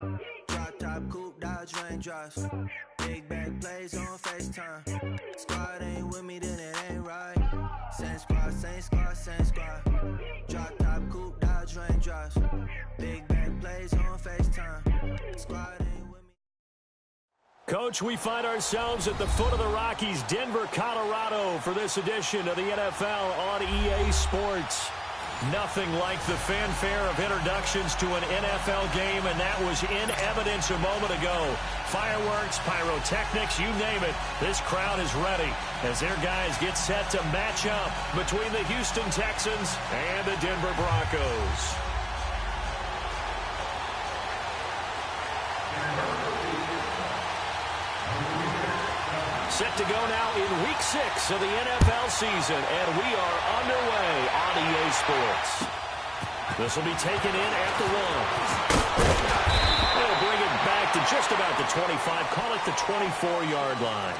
Drop top, coupe, Dodge raindrops. Big bag plays on FaceTime. Squad ain't with me, then it ain't right. Same squad, same squad, same squad. Drop top, coupe, Dodge raindrops. Big bag plays on FaceTime. Squad ain't with me. Coach, we find ourselves at the foot of the Rockies, Denver, Colorado, for this edition of the NFL on EA Sports. Nothing like the fanfare of introductions to an NFL game, and that was in evidence a moment ago. Fireworks, pyrotechnics, you name it, this crowd is ready as their guys get set to match up between the Houston Texans and the Denver Broncos. Set to go now in Week 6 of the NFL season, and we are underway on EA Sports. This will be taken in at the 1. They'll bring it back to just about the 25, call it the 24-yard line.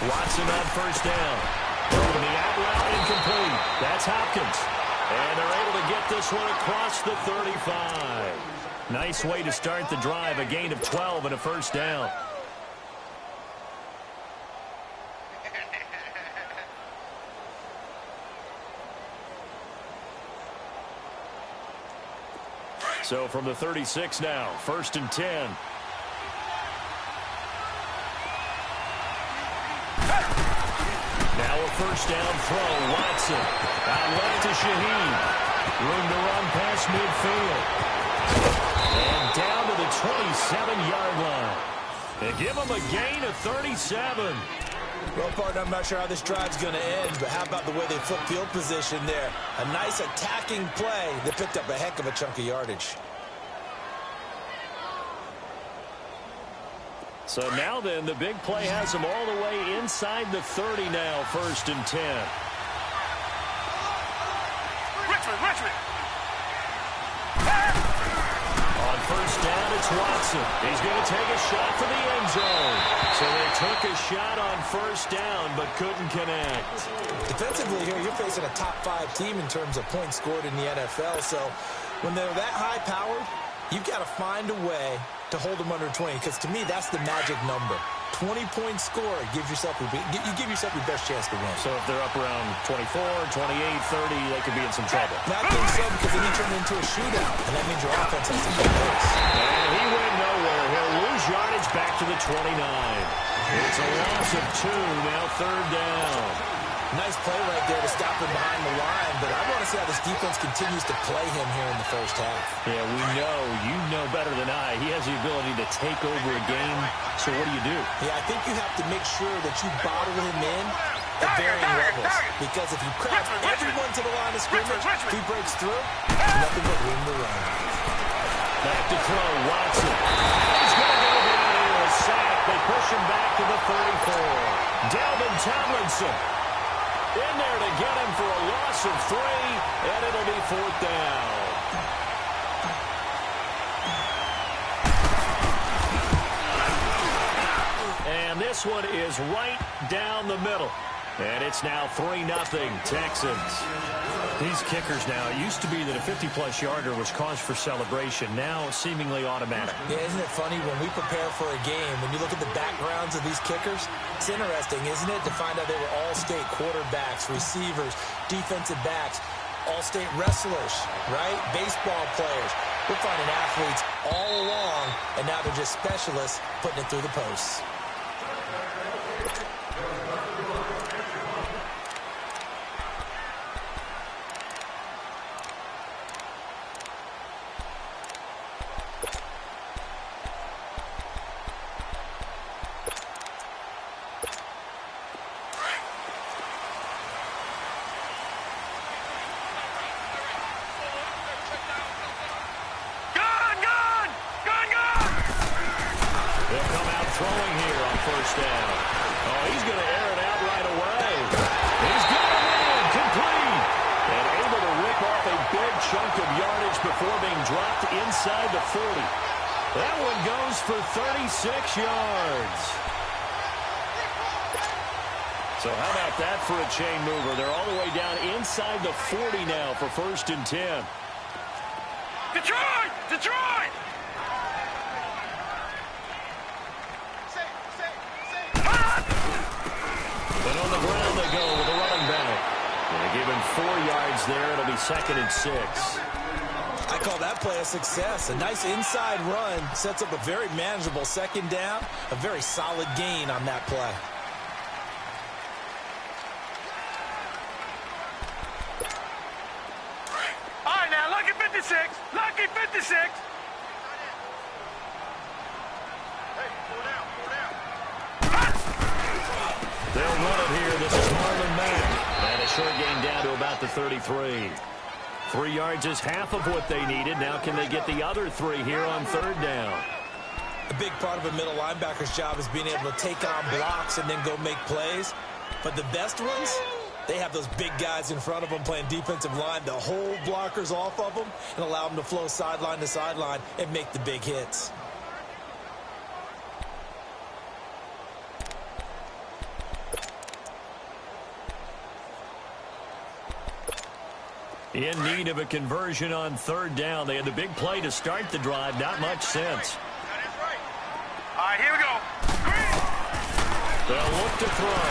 Watson on first down. And the out route incomplete. That's Hopkins. And they're able to get this one across the 35. Nice way to start the drive. A gain of 12 and a first down. So from the 36 now, 1st and 10. Now a first down throw. Watson out left to Shaheen. Room to run past midfield. And down to the 27-yard line. They give him a gain of 37. Well, partner, I'm not sure how this drive's going to end, but how about the way they flip field position there? A nice attacking play that picked up a heck of a chunk of yardage. So now then, the big play has them all the way inside the 30 now, 1st and 10. Richmond. On first down, it's Watson. He's going to take a shot for the end zone. So they took a shot on first down, but couldn't connect. Defensively here, you're facing a top 5 team in terms of points scored in the NFL. So when they're that high-powered, you've got to find a way to hold them under 20, because to me, that's the magic number. 20-point score gives yourself you give yourself your best chance to win. So if they're up around 24, 28, 30, they could be in some trouble. I think so, because then you turn it into a shootout, and that means your offense has to get close. And he went nowhere. He'll lose yardage back to the 29. It's a loss of 2, now 3rd down. Nice play right there to stop him behind the line, but I want to see how this defense continues to play him here in the first half. Yeah, you know better than I. He has the ability to take over a game, so what do? Yeah, I think you have to make sure that you bottle him in at varying levels, because if you crowd everyone to the line of scrimmage, if he breaks through, nothing but room to run. Back to throw, Watson. He's going to go down here, a sack. They push him back to the 34. Dalvin Tomlinson in there to get him for a loss of 3, and it'll be 4th down. And this one is right down the middle. And it's now 3-0 Texans. These kickers now, it used to be that a 50-plus yarder was cause for celebration. Now seemingly automatic. Yeah, isn't it funny when we prepare for a game, when you look at the backgrounds of these kickers, it's interesting, isn't it, to find out they were all-state quarterbacks, receivers, defensive backs, all-state wrestlers, right? Baseball players. We're finding athletes all along, and now they're just specialists putting it through the posts. They'll come out throwing here on first down. Oh, he's going to air it out right away. He's got it in, complete. And able to rip off a big chunk of yardage before being dropped inside the 40. That one goes for 36 yards. So how about that for a chain mover? They're all the way down inside the 40 now for 1st and 10. Detroit! Detroit! But on the ground they go with a running back. They give him 4 yards there. It'll be 2nd and 6. I call that play a success. A nice inside run sets up a very manageable 2nd down. A very solid gain on that play. All right, now, lucky 56. Lucky 56. They'll run it here. This is Marlon Mack. And a short gain down to about the 33. 3 yards is half of what they needed. Now can they get the other 3 here on 3rd down? A big part of a middle linebacker's job is being able to take on blocks and then go make plays. But the best ones, they have those big guys in front of them playing defensive line to hold blockers off of them and allow them to flow sideline to sideline and make the big hits. In need of a conversion on 3rd down. They had the big play to start the drive. Not much sense. All right, here we go. They'll look to throw.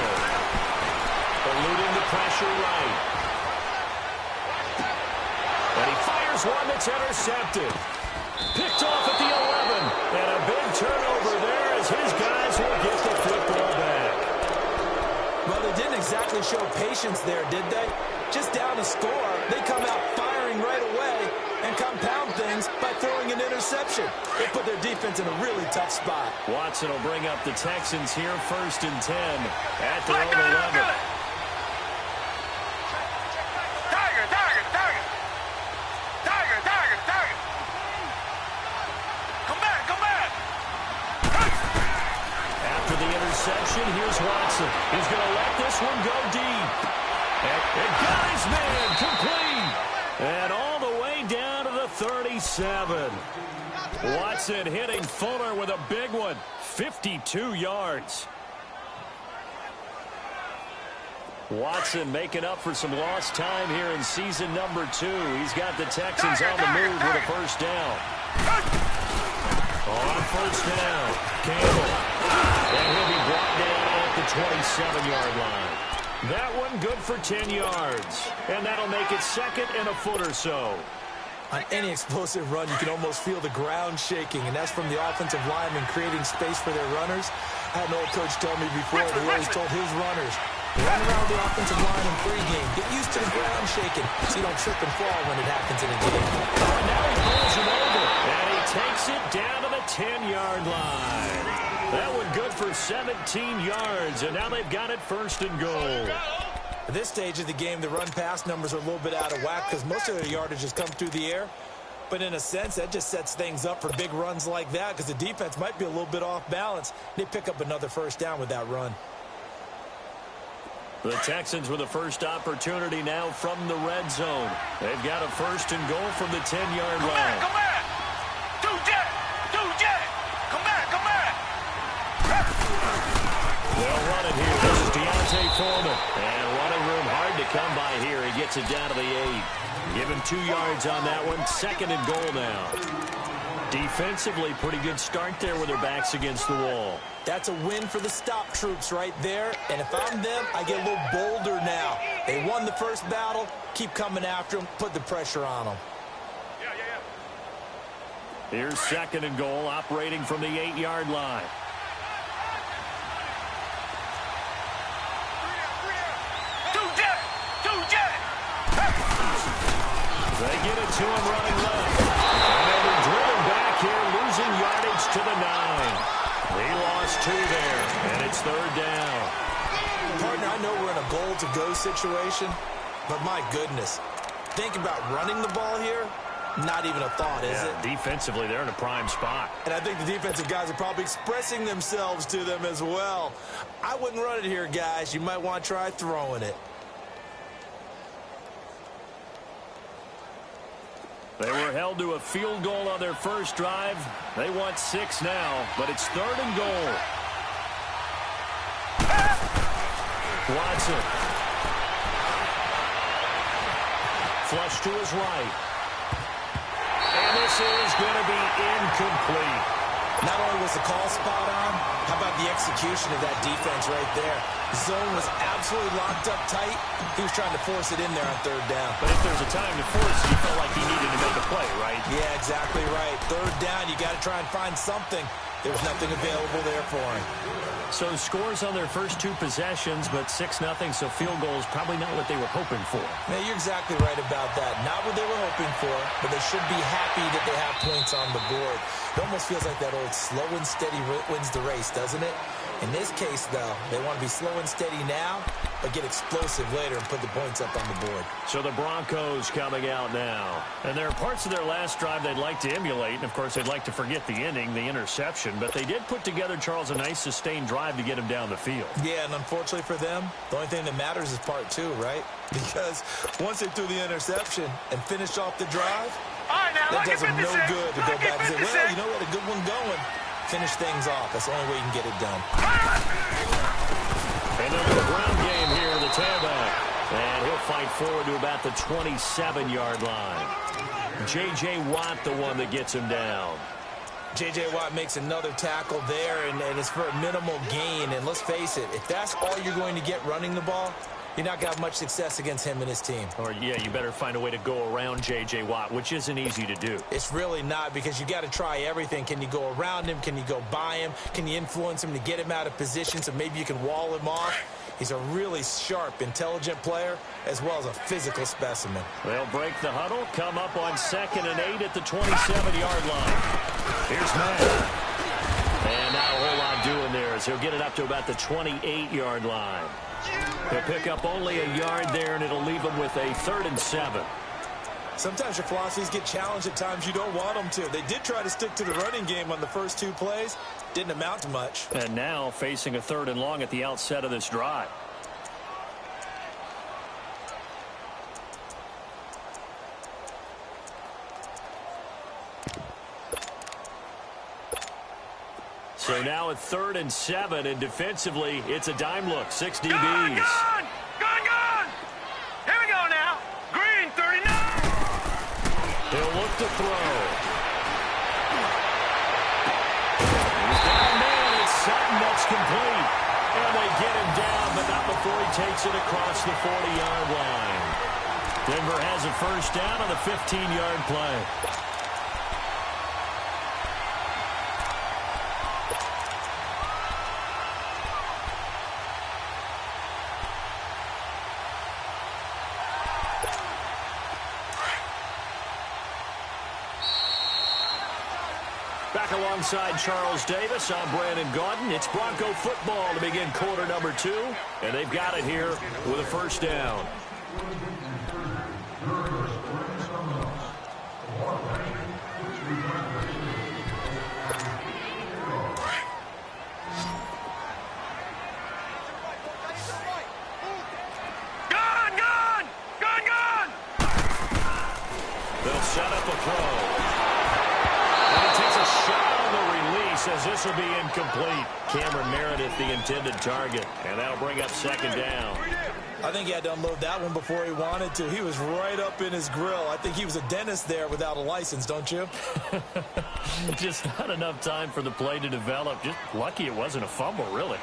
Eluding the pressure right. And he fires one that's intercepted. Picked off at the 11. And a big turnover there as his guys will get the football back. Well, they didn't exactly show patience there, did they? Just down a score, they come out firing right away and compound things by throwing an interception. They put their defense in a really tough spot. Watson will bring up the Texans here 1st and 10 at their own 11. Tiger, tiger, tiger. Tiger, tiger, tiger. Come back, come back. After the interception, here's Watson. He's going to let this one go deep. And got his man complete. And all the way down to the 37. Watson hitting Fuller with a big one. 52 yards. Watson making up for some lost time here in season number 2. He's got the Texans on the move with a 1st down. On 1st down, Campbell. And he'll be brought down at the 27-yard line. That one good for 10 yards. And that'll make it 2nd and a foot or so. On any explosive run, you can almost feel the ground shaking, and that's from the offensive linemen creating space for their runners. I had an old coach tell me before that he always told his runners, run around the offensive line in pregame. Get used to the ground shaking so you don't trip and fall when it happens in a game. And now he pulls him over, and he takes it down to the 10-yard line. That one good for 17 yards, and now they've got it 1st and goal. At this stage of the game, the run-pass numbers are a little bit out of whack because most of their yardage has come through the air. But in a sense, that just sets things up for big runs like that because the defense might be a little bit off balance. They pick up another 1st down with that run. The Texans with a first opportunity now from the red zone. They've got a 1st and goal from the 10-yard line. Come back! Come back! Come back, come back! They'll run it here. This is Deontay Foreman. And running room hard to come by here. He gets it down to the 8. Give him 2 yards on that one. 2nd and goal now. Defensively, pretty good start there with their backs against the wall. That's a win for the stop troops right there. And if I'm them, I get a little bolder now. They won the first battle. Keep coming after them. Put the pressure on them. Here's 2nd and goal, operating from the 8-yard line. They get it to him running left. And they'll be driven back here, losing yardage to the 9. He lost 2 there, and it's 3rd down. Partner, I know we're in a goal-to-go situation, but my goodness, think about running the ball here. Not even a thought, is it? Defensively, they're in a prime spot. And I think the defensive guys are probably expressing themselves to them as well. I wouldn't run it here, guys. You might want to try throwing it. They were held to a field goal on their first drive. They want 6 now, but it's 3rd and goal. Watson. Flush to his right. And this is going to be incomplete. Not only was the call spot on, how about the execution of that defense right there? Zone was absolutely locked up tight. He was trying to force it in there on 3rd down. But if there's a time to force it, he felt like he needed to make a play, right? Yeah, exactly right. 3rd down, you got to try and find something. There was nothing available there for him. So scores on their first 2 possessions, but 6-0, so field goal is probably not what they were hoping for. Man, you're exactly right about that. Not what they were hoping for, but they should be happy that they have points on the board. It almost feels like that old slow and steady wins the race, doesn't it? In this case, though, they want to be slow and steady now, but get explosive later and put the points up on the board. So the Broncos coming out now. And there are parts of their last drive they'd like to emulate, and of course they'd like to forget the ending, the interception, but they did put together, Charles, a nice sustained drive to get him down the field. Yeah, and unfortunately for them, the only thing that matters is part 2, right? Because once they threw the interception and finished off the drive, that does them no good to go back and say, well, you know what, a good one going. Finish things off. That's the only way you can get it done. And into the ground game here, the tailback. And he'll fight forward to about the 27-yard line. J.J. Watt, the one that gets him down. J.J. Watt makes another tackle there, and it's for a minimal gain. And let's face it, if that's all you're going to get running the ball, you're not going to have much success against him and his team. Or, yeah, you better find a way to go around J.J. Watt, which isn't easy to do. It's really not, because you got to try everything. Can you go around him? Can you go by him? Can you influence him to get him out of position so maybe you can wall him off? He's a really sharp, intelligent player, as well as a physical specimen. They'll break the huddle, come up on 2nd and 8 at the 27-yard line. Here's Matt. And not a whole lot doing there as he'll get it up to about the 28-yard line. He'll pick up only a yard there, and it'll leave him with a 3rd and 7. Sometimes your philosophies get challenged at times you don't want them to. They did try to stick to the running game on the first 2 plays. Didn't amount to much. And now facing a 3rd and long at the outset of this drive. So now at 3rd and 7, and defensively, it's a dime look. 6 DBs. Gone! Here we go now. Green, 39. He'll look to throw. He's down man. It's Sutton that's complete. And they get him down, but not before he takes it across the 40-yard line. Denver has a first down on the 15-yard play. Back alongside Charles Davis, I'm Brandon Gaudin. It's Bronco football to begin quarter number 2, and they've got it here with a first down. Gone! They'll set up a throw. Says this will be incomplete. Cameron Meredith, the intended target, and that'll bring up 2nd down. I think he had to unload that one before he wanted to. He was right up in his grill. I think he was a dentist there without a license, don't you? Just not enough time for the play to develop. Just lucky it wasn't a fumble, really.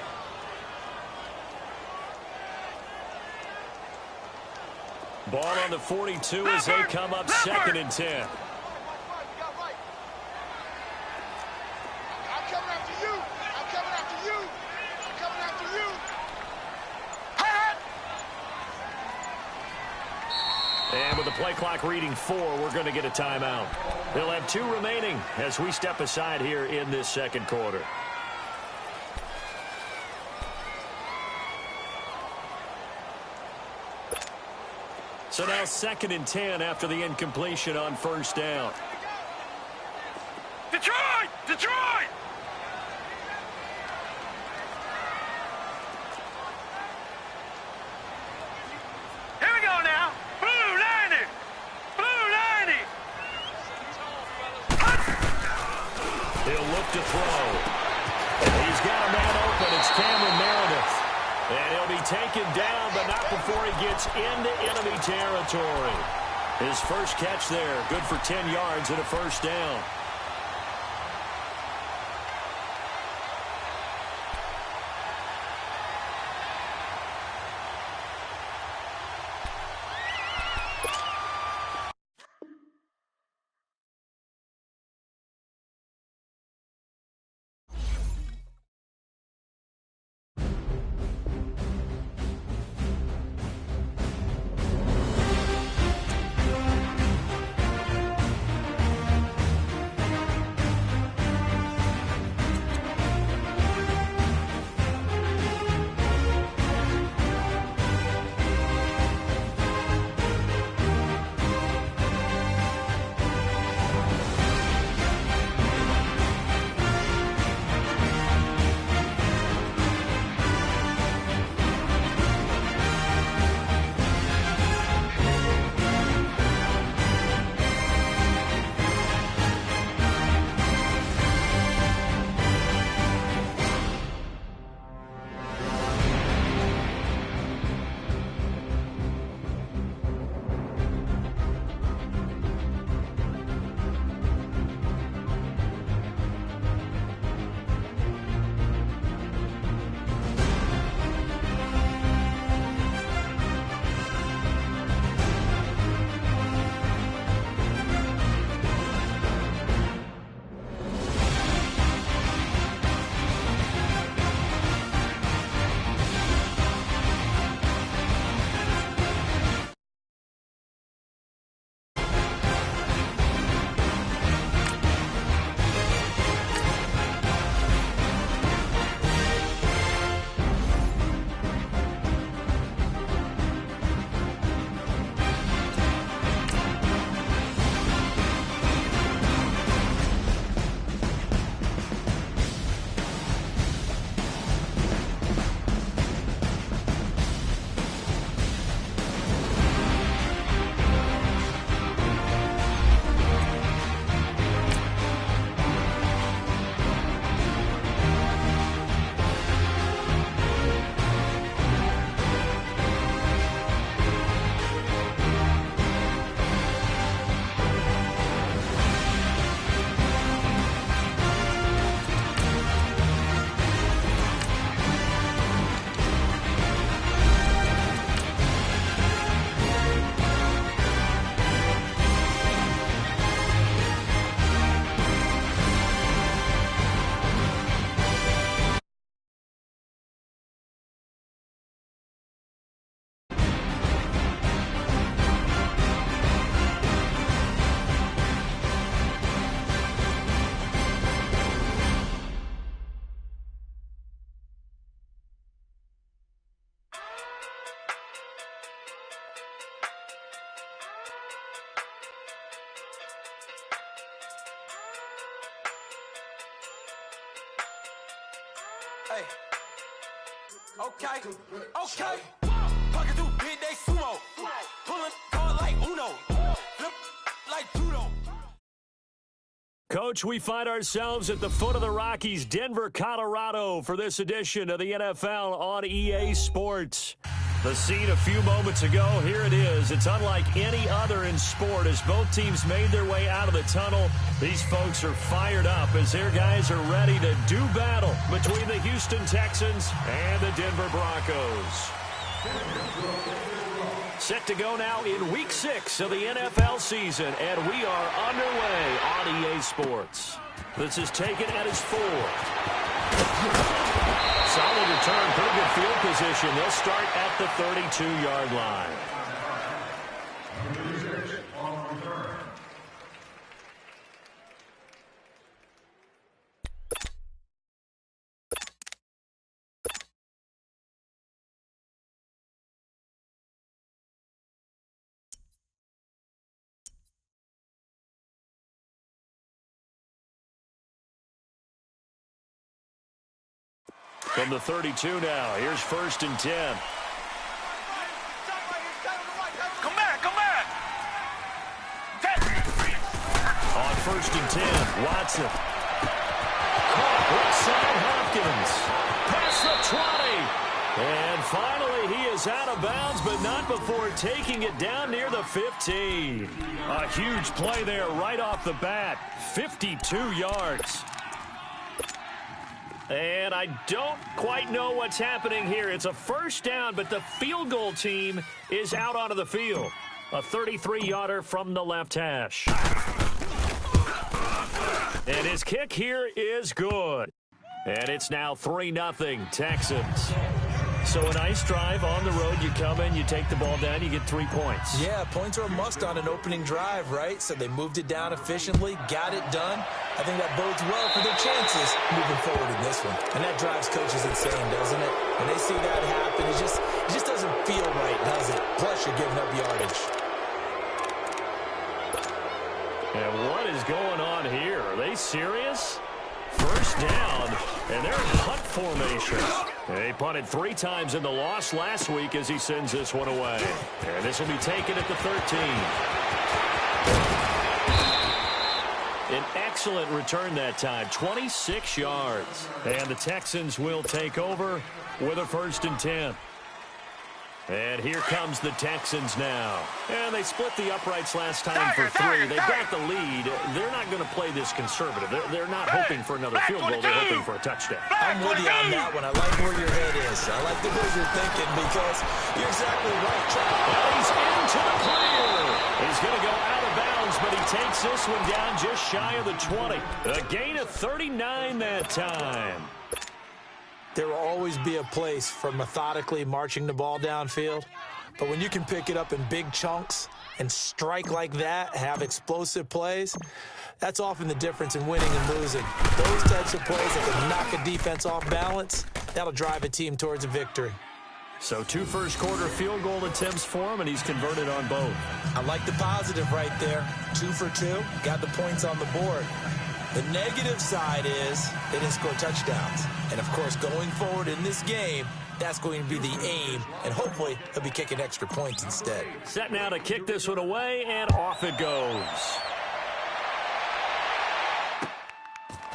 Ball on the 42 as they come up 2nd and 10. And with the play clock reading 4, we're going to get a timeout. They'll have 2 remaining as we step aside here in this second quarter. So now 2nd and 10 after the incompletion on first down. Detroit! Detroit! Here we go now. Blue 90! Blue 90! He'll look to throw. He's got a man open. It's Cameron Meredith. And he'll be taken down, but not before he gets into enemy territory. His first catch there, good for 10 yards and a first down. Hey. Okay. Okay. Pocket through big day sumo. Pulling card like Uno. Flip like judo. Coach, we find ourselves at the foot of the Rockies, Denver, Colorado, for this edition of the NFL on EA Sports. The scene a few moments ago, here it is. It's unlike any other in sport as both teams made their way out of the tunnel. These folks are fired up as their guys are ready to do battle between the Houston Texans and the Denver Broncos. Set to go now in Week 6 of the NFL season, and we are underway on EA Sports. This is taken at his 4. Solid return, pretty good field position. They'll start at the 32-yard line. From the 32 now, here's 1st and 10. Come back, come back. On 1st and 10, Watson. Caught inside Hopkins. Past the 20. And finally, he is out of bounds, but not before taking it down near the 15. A huge play there right off the bat. 52 yards. And I don't quite know what's happening here. It's a 1st down, but the field goal team is out onto the field. A 33-yarder from the left hash. And his kick here is good. And it's now 3-0 Texans. So a nice drive on the road. You come in, you take the ball down, you get 3 points. Yeah, points are a must on an opening drive, right? So they moved it down efficiently, got it done. I think that bodes well for their chances moving forward in this one. And that drives coaches insane, doesn't it? When they see that happen, it just doesn't feel right, does it? Plus, you're giving up yardage. And what is going on here? Are they serious? 1st down, and they're in punt formation. They punted 3 times in the loss last week as he sends this one away. And this will be taken at the 13. An excellent return that time, 26 yards. And the Texans will take over with a 1st and 10. And here comes the Texans now. And they split the uprights last time for 3. They've got the lead. They're not going to play this conservative. They're not hoping for another field goal. They're hoping for a touchdown. I'm with you on that one. I like where your head is. I like the way you're thinking because you're exactly right. Well, he's into the clear. He's going to go out of bounds, but he takes this one down just shy of the 20. A gain of 39 that time. There will always be a place for methodically marching the ball downfield. But when you can pick it up in big chunks and strike like that, have explosive plays, that's often the difference in winning and losing. Those types of plays that can knock a defense off balance, that'll drive a team towards a victory. So 2 first-quarter field goal attempts for him, and he's converted on both. I like the positive right there. 2 for 2, got the points on the board. The negative side is they didn't score touchdowns. And, of course, going forward in this game, that's going to be the aim, and hopefully he'll be kicking extra points instead. Set now to kick this one away, and off it goes.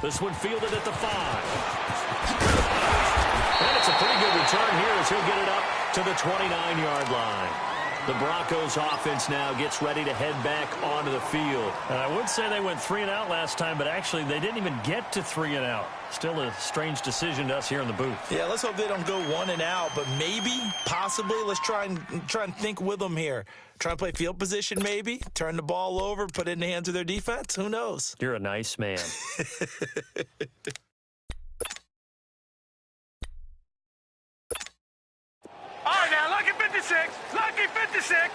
This one fielded at the 5. And it's a pretty good return here as he'll get it up to the 29-yard line. The Broncos offense now gets ready to head back onto the field. I would say they went 3 and out last time, but actually they didn't even get to 3 and out. Still a strange decision to us here in the booth. Yeah, let's hope they don't go 1 and out, but maybe, possibly, let's try and think with them here. Try and play field position maybe, turn the ball over, put it in the hands of their defense. Who knows? You're a nice man. All right, now, lucky 56. Lucky 56.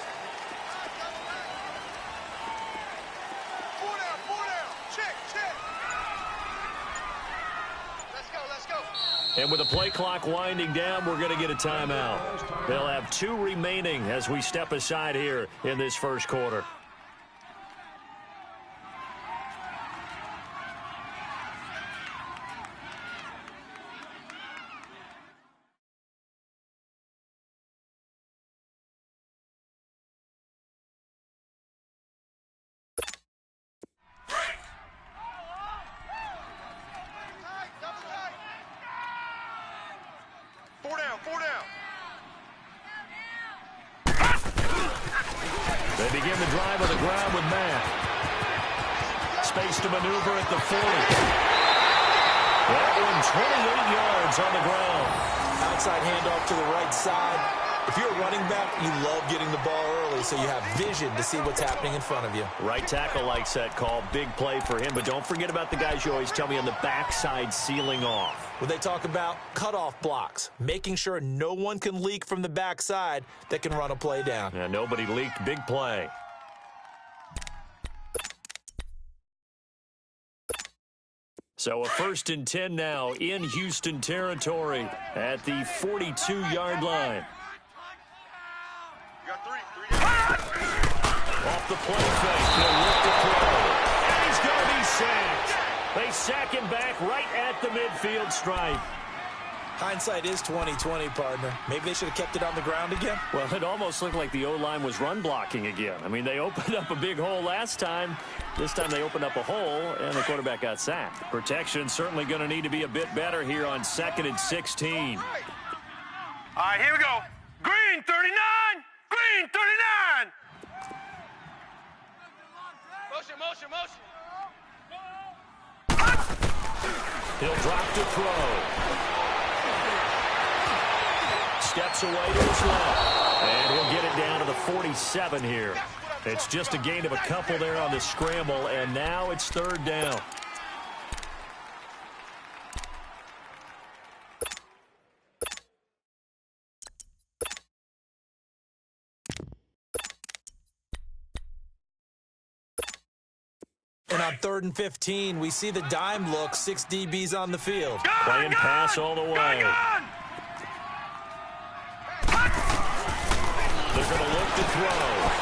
4 down. Check. Let's go. And with the play clock winding down, we're going to get a timeout. They'll have 2 remaining as we step aside here in this first quarter. Four down. They begin the drive on the ground with Matt. Space to maneuver at the 40. That one 28 yards on the ground. Outside handoff to the right side. If you're a running back, you love getting the ball early so you have vision to see what's happening in front of you. Right tackle likes that call. Big play for him, but don't forget about the guys you always tell me on the backside sealing off. When they talk about cutoff blocks, making sure no one can leak from the backside that can run a play down. Yeah, nobody leaked. Big play. So a 1st and 10 now in Houston territory at the 42-yard line. You got 3 down. Off the play fake, he'll lift the throw. And he's going to be sacked. They sack him back right at the midfield stripe. Hindsight is 20/20, partner. Maybe they should have kept it on the ground again. Well, it almost looked like the O-line was run blocking again. I mean, they opened up a big hole last time. This time they opened up a hole, and the quarterback got sacked. Protection certainly going to need to be a bit better here on 2nd and 16. All right, here we go. Green 39. Green 39. Motion. He'll drop to throw. Steps away to his left. And he'll get it down to the 47 here. It's just a gain of a couple there on the scramble, and now it's 3rd down. And on 3rd and 15, we see the dime look, 6 DBs on the field. Playing pass all the way. They're going to look to throw.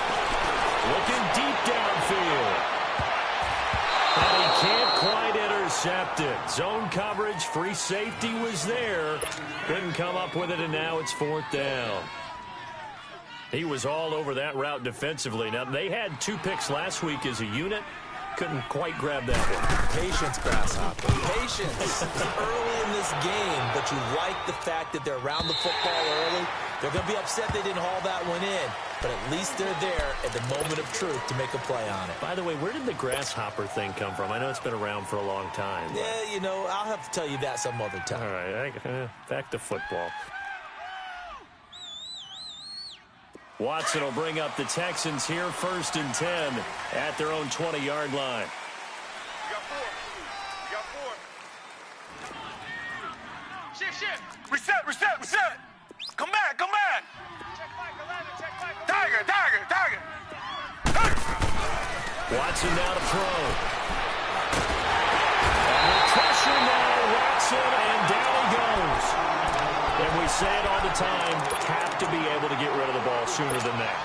Looking deep downfield. And he can't quite intercept it. Zone coverage, free safety was there. Couldn't come up with it, and now it's 4th down. He was all over that route defensively. Now, they had 2 picks last week as a unit. Couldn't quite grab that one. Patience, Grasshopper. Patience. It's early in this game, but you like the fact that they're around the football early. They're going to be upset they didn't haul that one in, but at least they're there at the moment of truth to make a play on it. By the way, where did the grasshopper thing come from? I know it's been around for a long time. Yeah, you know, I'll have to tell you that some other time. All right, back to football. Watson will bring up the Texans here, 1st and 10 at their own 20-yard line. You got 4. Shift. Reset. Come back. Check Mike 11. Tiger. Watson now to throw. And the pressure now, Watson, and down he goes. And we say it all the time, have to be able to get rid of the ball sooner than that.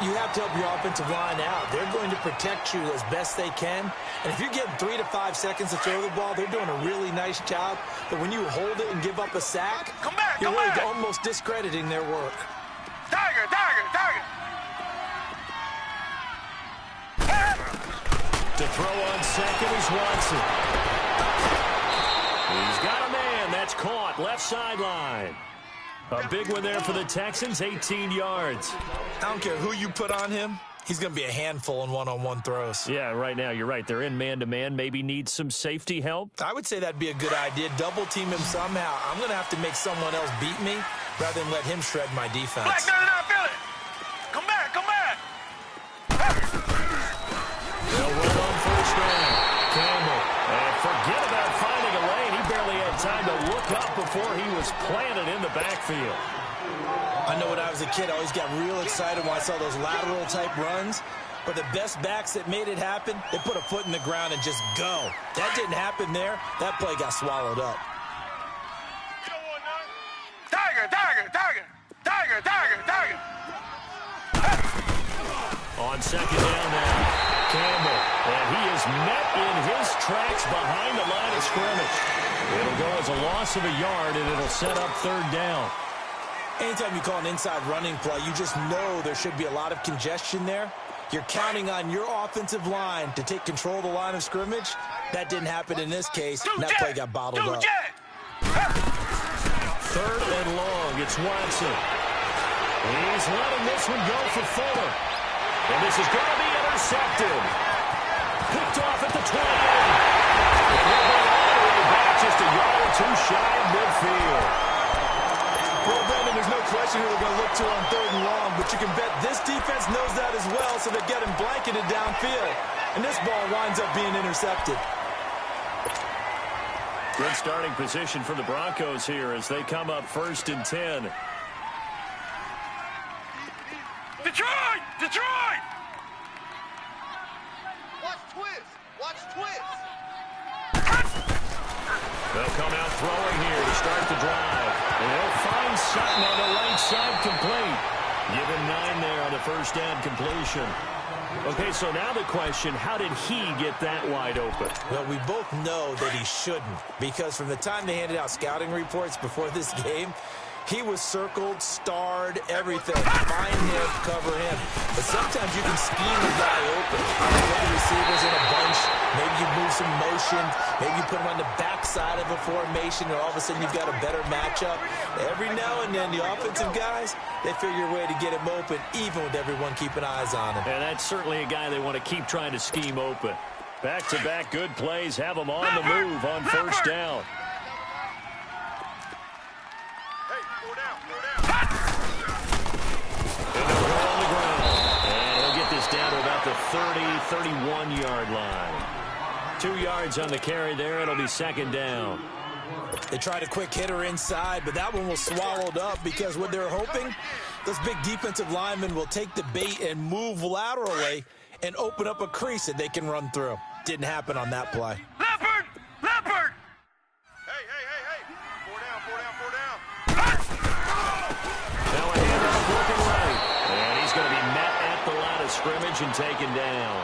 You have to help your offensive line out. They're going to protect you as best they can. And if you're getting 3 to 5 seconds to throw the ball, they're doing a really nice job. But when you hold it and give up a sack, you're really almost discrediting their work. Tiger. To throw on 2nd is Watson. He's got a man. That's caught. Left sideline. A big one there for the Texans, 18 yards. I don't care who you put on him. He's going to be a handful in one-on-one throws. Yeah, right now, you're right. They're in man-to-man. Maybe need some safety help. I would say that'd be a good idea. Double team him somehow. I'm going to have to make someone else beat me rather than let him shred my defense. Black, no, feel it. Come back. They'll run on 1st down. Campbell. And forget about finding a lane. He barely had time to look up before he was planted in the backfield. I know when I was a kid, I always got real excited when I saw those lateral-type runs. But the best backs that made it happen, they put a foot in the ground and just go. That didn't happen there. That play got swallowed up. Tiger. On 2nd down now, Campbell. And he is met in his tracks behind the line of scrimmage. It'll go as a loss of a yard, and it'll set up 3rd down. Anytime you call an inside running play, you just know there should be a lot of congestion there. You're counting on your offensive line to take control of the line of scrimmage. That didn't happen in this case, and that play got bottled up. 3rd and long, it's Watson. He's letting this one go for Fuller. And this is going to be intercepted. Picked off at the 20. And they'll bring all the way back just a yard or 2 shy of midfield. Well, Brendan, there's no question who they're going to look to on 3rd and long, but you can bet this defense knows that as well, so they get him blanketed downfield. And this ball winds up being intercepted. Good starting position for the Broncos here as they come up 1st and 10. Detroit! Watch twist! They'll come out throwing here to start the drive. And they'll find Sutton on the right side complete. Give him 9 there on the 1st down completion. Okay, so now the question, how did he get that wide open? Well, we both know that he shouldn't, because from the time they handed out scouting reports before this game, he was circled, starred, everything. Find him, cover him. But sometimes you can scheme a guy open. You put the receivers in a bunch. Maybe you move some motion. Maybe you put him on the backside of a formation, and all of a sudden you've got a better matchup. Every now and then, the offensive guys, they figure a way to get him open, even with everyone keeping eyes on him. And that's certainly a guy they want to keep trying to scheme open. Back-to-back good plays have him on the move on first down. Down to about the 30-31-yard line. 2 yards on the carry there. It'll be second down. They tried a quick hitter inside, but that one was swallowed up because what they're hoping, those big defensive linemen will take the bait and move laterally and open up a crease that they can run through. Didn't happen on that play. Leopard! Leopard! Hey, hey, hey, hey. 4 down, 4 down, 4 down. Now a handoff looking right. And he's going to be met at the line of scrimmage and taken down.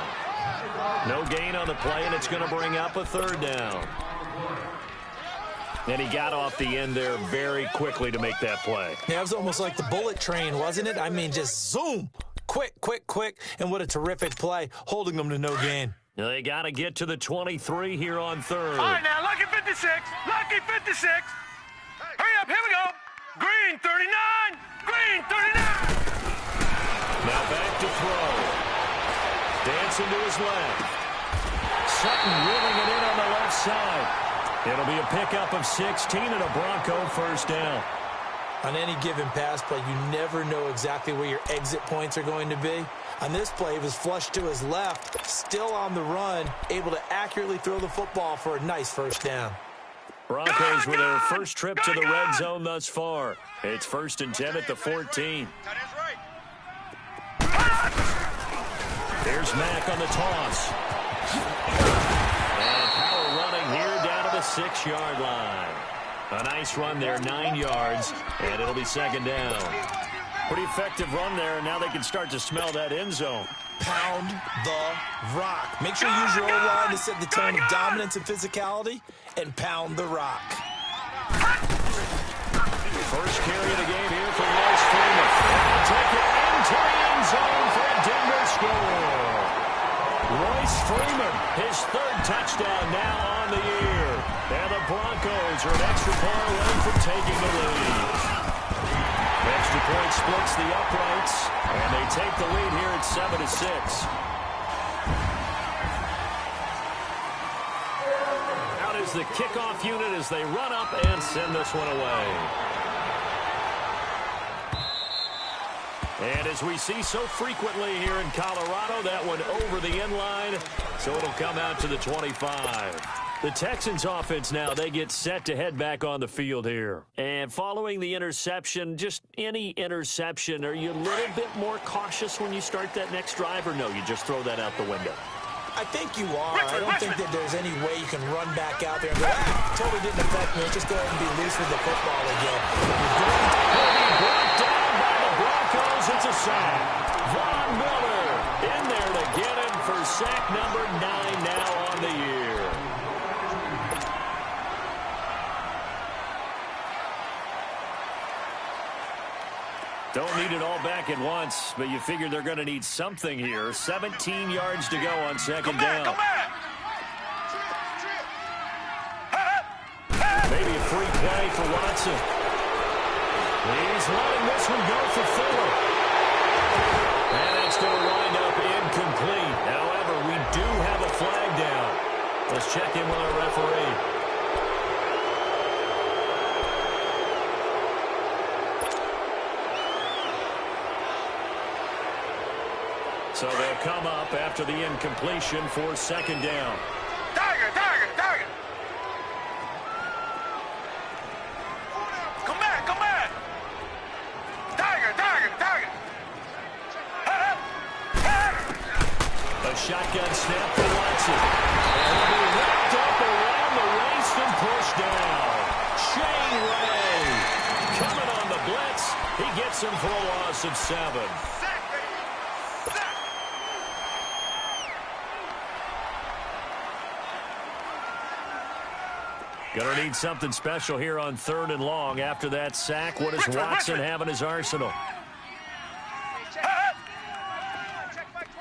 No gain on the play, and it's going to bring up a third down. And he got off the end there very quickly to make that play. Yeah, it was almost like the bullet train, wasn't it? I mean, just zoom. Quick, quick, quick. And what a terrific play, holding them to no gain. They got to get to the 23 here on third. All right, now, lucky 56. Lucky 56. Hurry up, here we go. Green 39. Green 39. Now back to throw. Dancing to his left. Sutton wheeling it in on the left side. It'll be a pickup of 16 and a Bronco first down. On any given pass play, you never know exactly where your exit points are going to be. On this play, he was flushed to his left, still on the run, able to accurately throw the football for a nice first down. Broncos with their first trip to the red zone thus far. It's 1st and 10 at the 14. There's Mack on the toss. And power running here down to the 6-yard line. A nice run there, 9 yards, and it'll be second down. Pretty effective run there, and now they can start to smell that end zone. Pound the rock. Make sure you use your O-line to set the tone of dominance and physicality, and pound the rock. First carry of the game here for Royce Freeman. They'll take it into the end zone for a Denver score. Royce Freeman, his 3rd touchdown now on the year. And the Broncos are an extra point away from taking the lead. Extra point splits the uprights, and they take the lead here at 7-6. Out is the kickoff unit as they run up and send this one away. And as we see so frequently here in Colorado, that one over the end line, so it'll come out to the 25. The Texans offense now, they get set to head back on the field here. And following the interception, just any interception, are you a little bit more cautious when you start that next drive, or no, you just throw that out the window? I think you are. I don't think that there's any way you can run back out there and go, totally didn't affect me. Just go ahead and be loose with the football again. Brought down by the Broncos. It's a sack. Von Miller in there to get him for sack number 9 now on the year. Don't need it all back at once, but you figure they're going to need something here. 17 yards to go on second down. Come back. Maybe a free play for Watson. He's letting this one go for Fuller. And it's going to wind up incomplete. However, we do have a flag down. Let's check in with our referee. So they'll come up after the incompletion for second down. Tiger. Come back. Tiger. A shotgun snap for Watson. And he'll be wrapped up around the waist and pushed down. Shane Ray coming on the blitz. He gets him for a loss of 7. Going to need something special here on 3rd and long. After that sack, what does Watson have in his arsenal?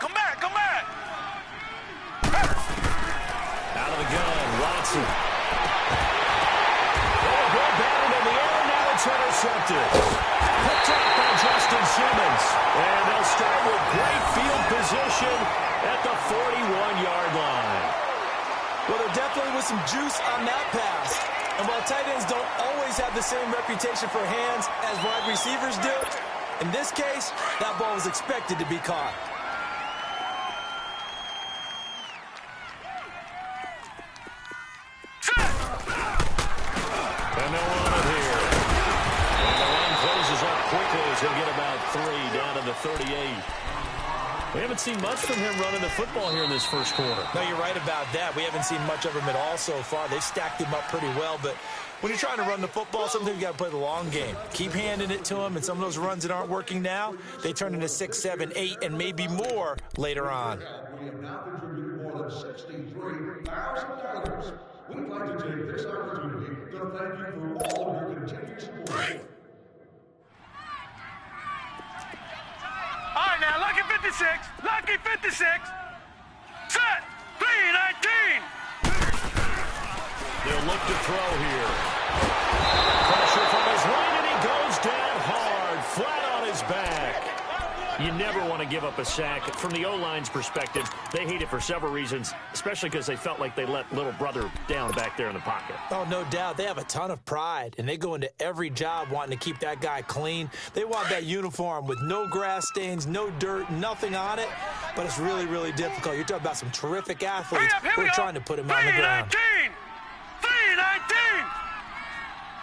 Come back, come back. Out of the gun, Watson. Ball batted in the air, now it's intercepted. Picked up by Justin Simmons. And they'll start with great field position at the 41-yard line. Well, there definitely was some juice on that pass. And while tight ends don't always have the same reputation for hands as wide receivers do, in this case, that ball was expected to be caught. And they'll run it here. And the run closes up quickly as he'll get about 3 down to the 38. We haven't seen much from him running the football here in this first quarter. No, you're right about that. We haven't seen much of him at all so far. They've stacked him up pretty well, but when you're trying to run the football, sometimes you got to play the long game. Keep handing it to him, and some of those runs that aren't working now, they turn into 6, 7, 8, and maybe more later on. We have now contributed more than $63,000. We'd like to take this opportunity to thank you for all of your continued support. All right, now, lucky 56. Lucky 56. Set. 3-19. They'll look to throw here. Pressure from his right, and he goes down hard, flat on his back. You never want to give up a sack. From the O-line's perspective, they hate it for several reasons, especially because they felt like they let little brother down back there in the pocket. Oh, no doubt. They have a ton of pride, and they go into every job wanting to keep that guy clean. They want that uniform with no grass stains, no dirt, nothing on it, but it's really, really difficult. You're talking about some terrific athletes who are trying to put him on the ground. 3-19.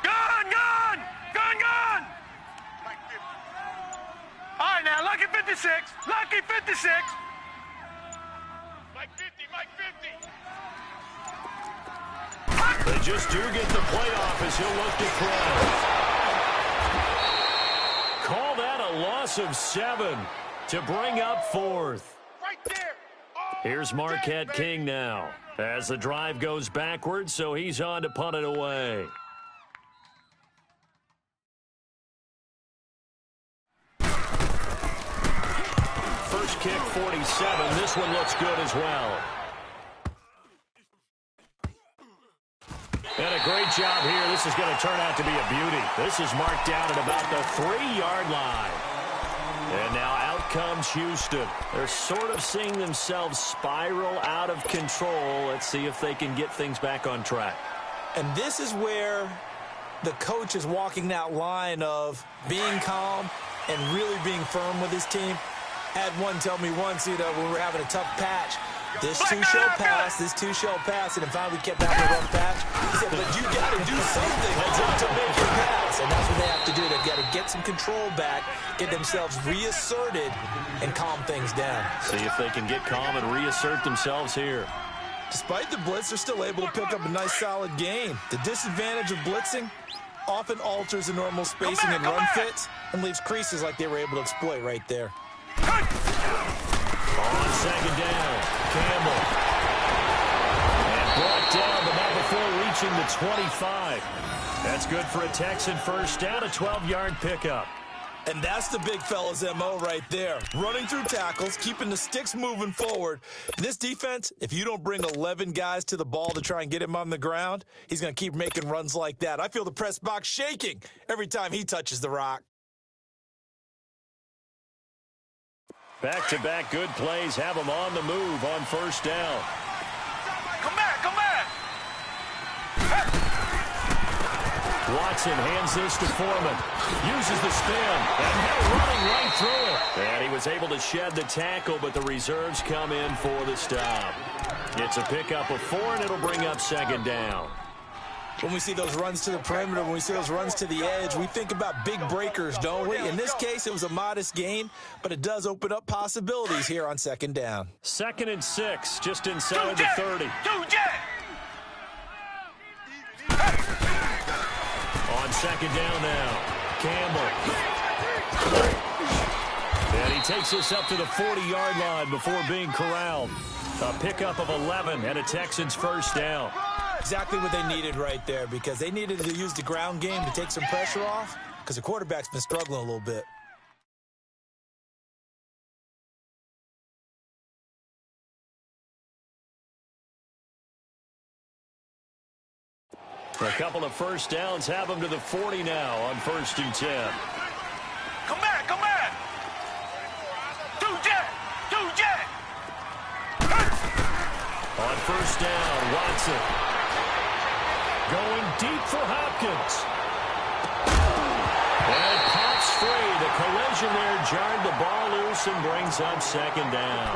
Gone, gone, gone, gone. All right, now, lucky 56. Lucky 56. Mike 50, Mike 50. They just do get the playoff as he'll look to throw. Call that a loss of 7 to bring up 4th. Right there. Here's Marquette King now as the drive goes backwards, so he's on to punt it away. First kick, 47. This one looks good as well. And a great job here. This is going to turn out to be a beauty. This is marked down at about the 3-yard line. And now out comes Houston. They're sort of seeing themselves spiral out of control. Let's see if they can get things back on track. And this is where the coach is walking that line of being calm and really being firm with his team. Had one tell me once, when we were having a tough patch, this too shall pass, this too shall pass, and finally we kept having a rough patch. He said, but you got to do something to make it pass, and that's what they have to do. They've got to get some control back, get themselves reasserted, and calm things down. See if they can get calm and reassert themselves here. Despite the blitz, they're still able to pick up a nice, solid gain. The disadvantage of blitzing often alters the normal spacing and run fits and leaves creases like they were able to exploit right there. On 2nd down, Campbell. And brought down, but not before reaching the 25. That's good for a Texan first down, a 12-yard pickup. And that's the big fella's MO right there. Running through tackles, keeping the sticks moving forward. This defense, if you don't bring 11 guys to the ball to try and get him on the ground, he's going to keep making runs like that. I feel the press box shaking every time he touches the rock. Back-to-back good plays have them on the move on first down. Come back, come back. Watson hands this to Foreman. Uses the spin. And they're running right through it. And he was able to shed the tackle, but the reserves come in for the stop. It's a pickup of 4, and it'll bring up 2nd down. When we see those runs to the perimeter, when we see those runs to the edge, we think about big breakers, don't we? In this case, it was a modest gain, but it does open up possibilities here on 2nd down. 2nd and 6, just inside the 30. On 2nd down now, Campbell. And he takes us up to the 40-yard line before being corralled. A pickup of 11 and a Texans first down. Exactly what they needed right there, because they needed to use the ground game to take some pressure off, because the quarterback's been struggling a little bit. A couple of first downs have them to the 40 now on 1st and 10. Come back, come back. Two jet. On 1st down, Watson. Going deep for Hopkins. And it pops free. The collision there jarred the ball loose and brings up 2nd down.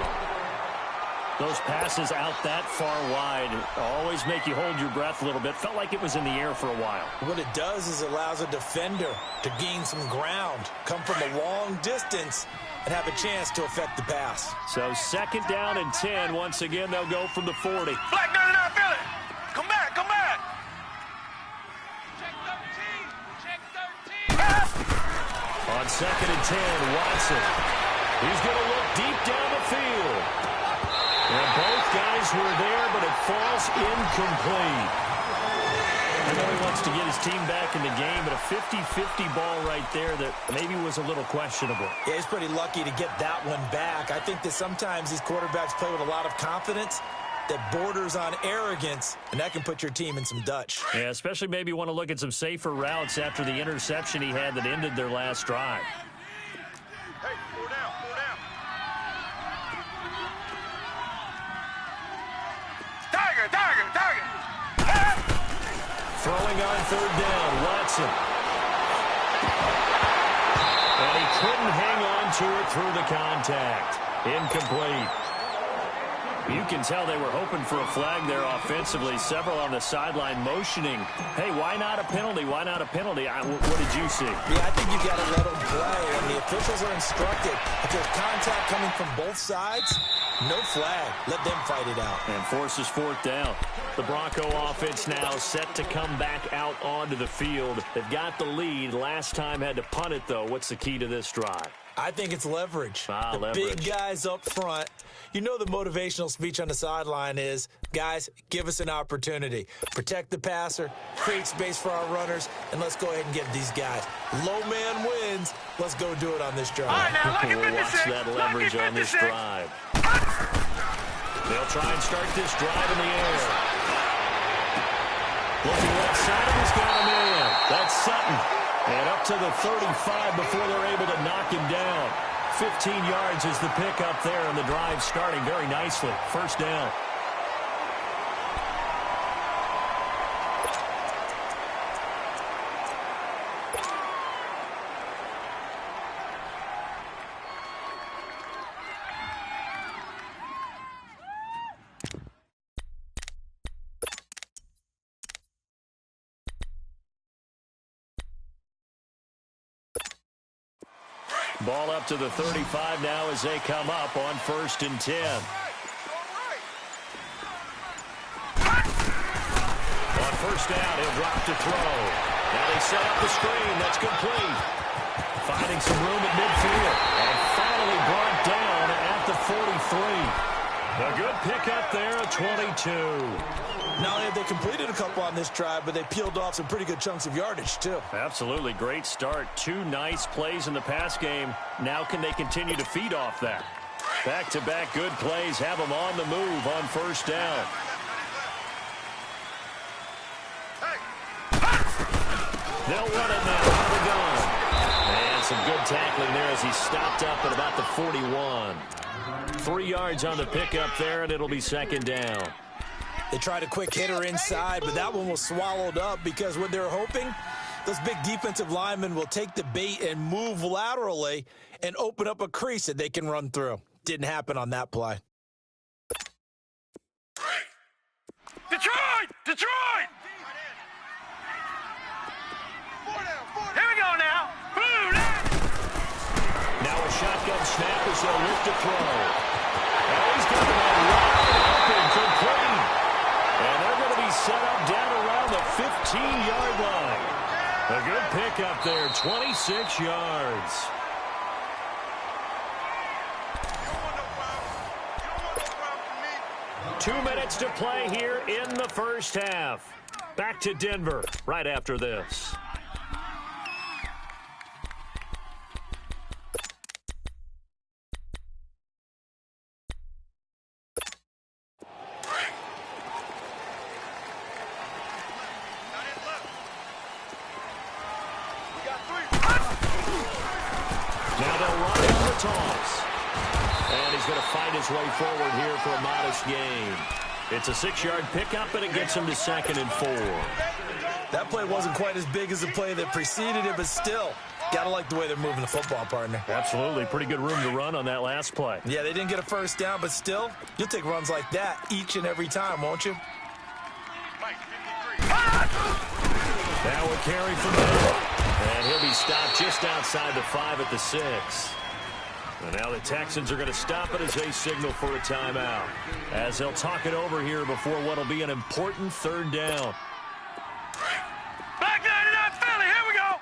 Those passes out that far wide always make you hold your breath a little bit. Felt like it was in the air for a while. What it does is it allows a defender to gain some ground, come from a long distance, and have a chance to affect the pass. So 2nd down and 10. Once again, they'll go from the 40. Black 99 Philly. Come back. Check 13. On 2nd and 10, Watson. He's going to look deep down the field. And both guys were there, but it falls incomplete. I know he wants to get his team back in the game, but a 50-50 ball right there that maybe was a little questionable. Yeah, he's pretty lucky to get that one back. I think that sometimes these quarterbacks play with a lot of confidence that borders on arrogance, and that can put your team in some Dutch. Yeah, especially maybe want to look at some safer routes after the interception he had that ended their last drive. Hey, 4 down. Tiger. Throwing on 3rd down, Watson. And he couldn't hang on to it through the contact. Incomplete. You can tell they were hoping for a flag there offensively. Several on the sideline motioning, hey, why not a penalty? Why not a penalty? What did you see? Yeah, I think you got to let them play, and the officials are instructed. If there's contact coming from both sides, no flag. Let them fight it out. And forces 4th down. The Bronco offense now set to come back out onto the field. They've got the lead. Last time had to punt it, though. What's the key to this drive? I think it's leverage. The leverage. Big guys up front. You know the motivational speech on the sideline is, guys, give us an opportunity. Protect the passer, create space for our runners, and let's go ahead and get these guys. Low man wins. Let's go do it on this drive. All right, now, We'll watch that leverage on this drive. They'll try and start this drive in the air. Looking left side, and he's got him in. That's Sutton. And up to the 35 before they're able to knock him down. 15 yards is the pickup there, and the drive starting very nicely. 1st down. Ball up to the 35 now as they come up on 1st and 10. On 1st down, he'll drop to throw. Now they set up the screen. That's complete. Finding some room at midfield. And finally brought down at the 43. A good pickup there at 22. Not only have they completed a couple on this drive, but they peeled off some pretty good chunks of yardage, too. Absolutely. Great start. 2 nice plays in the pass game. Now can they continue to feed off that? Back-to-back good plays have them on the move on 1st down. They'll run it now. Out of the gun. And some good tackling there as he stopped up at about the 41. 3 yards on the pickup there, and it'll be 2nd down. They tried a quick hitter inside, but that one was swallowed up because what they're hoping, those big defensive linemen will take the bait and move laterally and open up a crease that they can run through. Didn't happen on that play. Detroit! Here we go now. Now a shotgun snap as they'll look to throw. And he's got the man wide open, complete. And they're going to be set up down around the 15-yard line. A good pickup there, 26 yards. 2 minutes to play here in the first half. Back to Denver right after this. Now they'll run it on the toss. And he's going to fight his way forward here for a modest gain. It's a 6-yard pickup, and it gets him to 2nd and 4. That play wasn't quite as big as the play that preceded it, but still, got to like the way they're moving the football, partner. Absolutely. Pretty good room to run on that last play. Yeah, they didn't get a first down, but still, you'll take runs like that each and every time, won't you? Now a carry from there. And he'll be stopped just outside the 5 at the 6. And now the Texans are going to stop it as they signal for a timeout, as they'll talk it over here before what will be an important 3rd down. Back 99 Philly, here we go.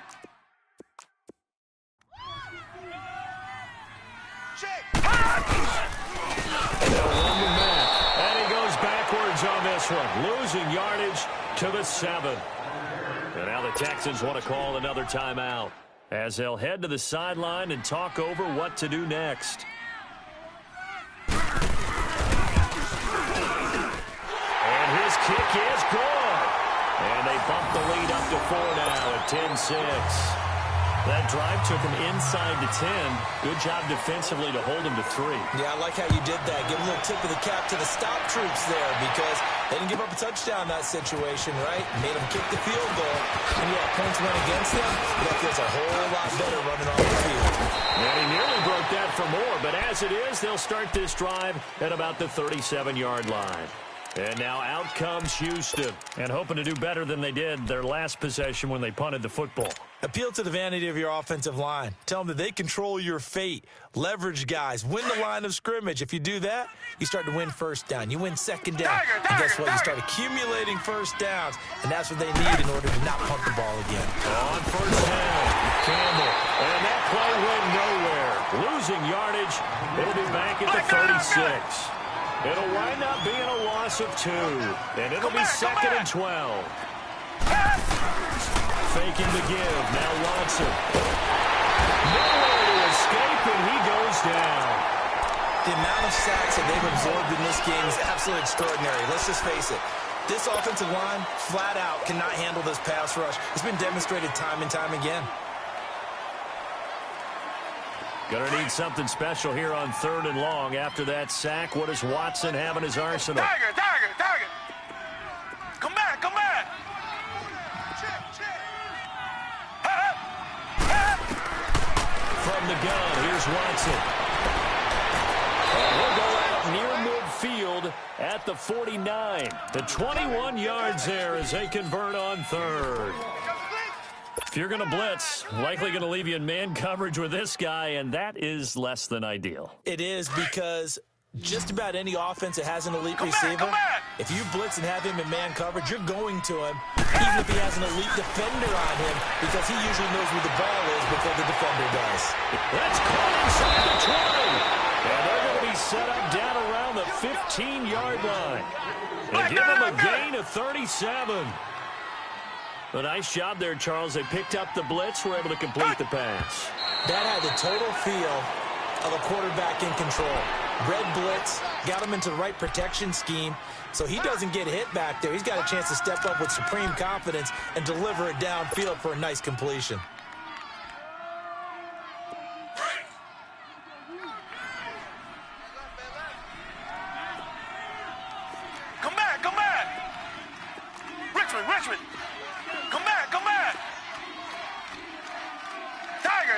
Check. They'll run the man. And he goes backwards on this one, losing yardage to the 7. And now the Texans want to call another timeout, as they'll head to the sideline and talk over what to do next. And his kick is good. And they bump the lead up to 4 now at 10-6. That drive took him inside the 10. Good job defensively to hold him to 3. Yeah, I like how you did that. Give a little tip of the cap to the stop troops there, because they didn't give up a touchdown in that situation, right? Made them kick the field goal. And yeah, points went against them, but that feels a whole lot better running off the field. And he nearly broke that for more, but as it is, they'll start this drive at about the 37-yard line. And now out comes Houston, and hoping to do better than they did their last possession when they punted the football. Appeal to the vanity of your offensive line. Tell them that they control your fate. Leverage guys. Win the line of scrimmage. If you do that, you start to win first down. You win second down. And guess what? You start accumulating first downs, and that's what they need in order to not punt the ball again. On first down, Campbell. And that play went nowhere. Losing yardage. It'll be back at the 36. It'll wind up being a loss of 2. And it'll be 2nd and 12. Faking the give. Now Watson. Nowhere to escape, and he goes down. The amount of sacks that they've absorbed in this game is absolutely extraordinary. Let's just face it. This offensive line, flat out, cannot handle this pass rush. It's been demonstrated time and time again. Going to need something special here on 3rd and long. After that sack, what does Watson have in his arsenal? Tiger. Come back. From the gun, here's Watson. And he'll go out near midfield at the 49. The 21 yards there as they convert on 3rd. If you're going to blitz, likely going to leave you in man coverage with this guy, and that is less than ideal. It is, because just about any offense that has an elite receiver, if you blitz and have him in man coverage, you're going to him, even if he has an elite defender on him, because he usually knows where the ball is before the defender does. That's caught inside the 20. And they're going to be set up down around the 15-yard line. And give them a gain of 37. A nice job there, Charles. They picked up the blitz, were able to complete the pass. That had the total feel of a quarterback in control. Red blitz, got him into the right protection scheme, so he doesn't get hit back there. He's got a chance to step up with supreme confidence and deliver it downfield for a nice completion. Come back. Richmond. Come back. Tiger.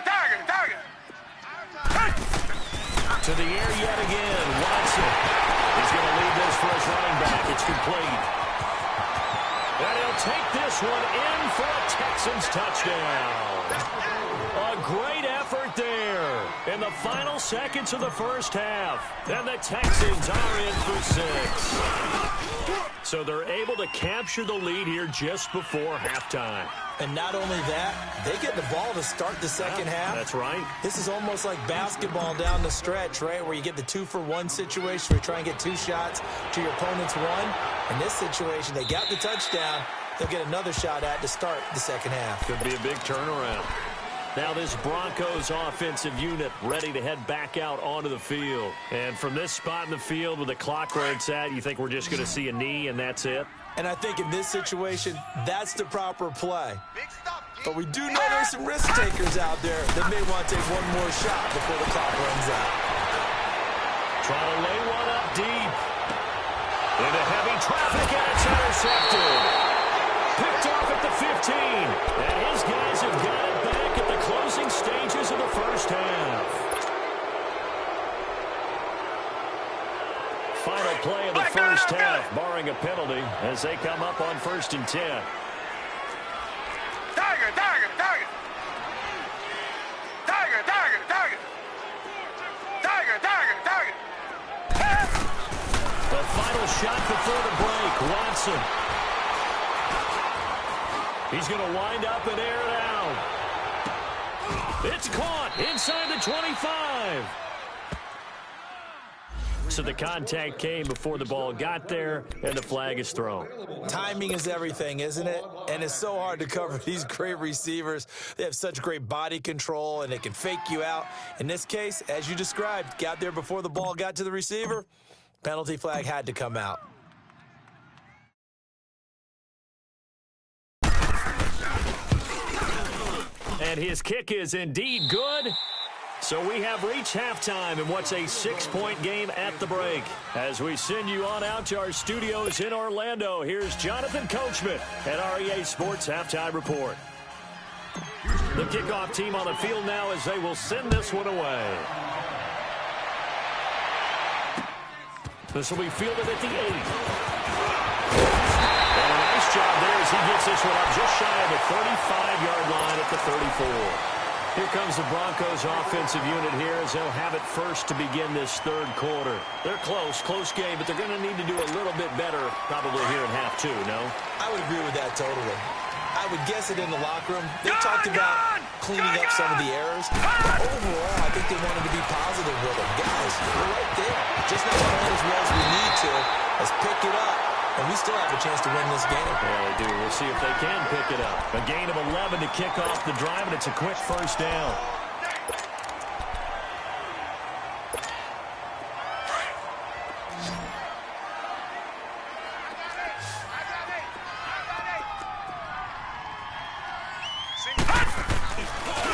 To the air yet again. Watson is going to lead this for his running back. It's complete. And he'll take this one in for a Texans touchdown. A great effort there. in the final seconds of the first half. And the Texans are in for 6. So they're able to capture the lead here just before halftime. And not only that, they get the ball to start the second half. That's right. This is almost like basketball down the stretch, right, where you get the 2-for-1 situation where you try and get 2 shots to your opponent's 1. In this situation, they got the touchdown. They'll get another shot at to start the second half. Could be a big turnaround. Now this Broncos offensive unit ready to head back out onto the field. And from this spot in the field with the clock where it's at, you think we're just going to see a knee and that's it? And I think in this situation, that's the proper play. But we do know there's some risk takers out there that may want to take one more shot before the clock runs out. Trying to lay one up deep. Into heavy traffic, and it's intercepted. Picked off at the 15. And his guys have got it back at the closing stages of the first half. Final play of the first half, barring a penalty, as they come up on 1st and 10. Tiger, tiger, tiger. Tiger, tiger, tiger. Tiger, tiger, tiger. The final shot before the break, Watson. He's going to wind up and air it out. It's caught inside the 25. So the contact came before the ball got there, and the flag is thrown. Timing is everything, isn't it? And it's so hard to cover these great receivers. They have such great body control, and they can fake you out. In this case, as you described, got there before the ball got to the receiver. Penalty flag had to come out. And his kick is indeed good. So we have reached halftime in what's a 6-point game at the break. As we send you on out to our studios in Orlando, here's Jonathan Coachman at REA Sports Halftime Report. The kickoff team on the field now as they will send this one away. This will be fielded at the 8. And a nice job there as he gets this one up just shy of the 35-yard line at the 34. Here comes the Broncos offensive unit here as they'll have it first to begin this third quarter. They're close game, but they're going to need to do a little bit better probably here in half 2, no? I would agree with that totally. I would guess it in the locker room. They talked about cleaning up some of the errors. But overall, I think they wanted to be positive with them. Guys, we're right there. Just not playing as well as we need to. Let's pick it up. And we still have a chance to win this game. Yeah, they do. We'll see if they can pick it up. A gain of 11 to kick off the drive, and it's a quick first down.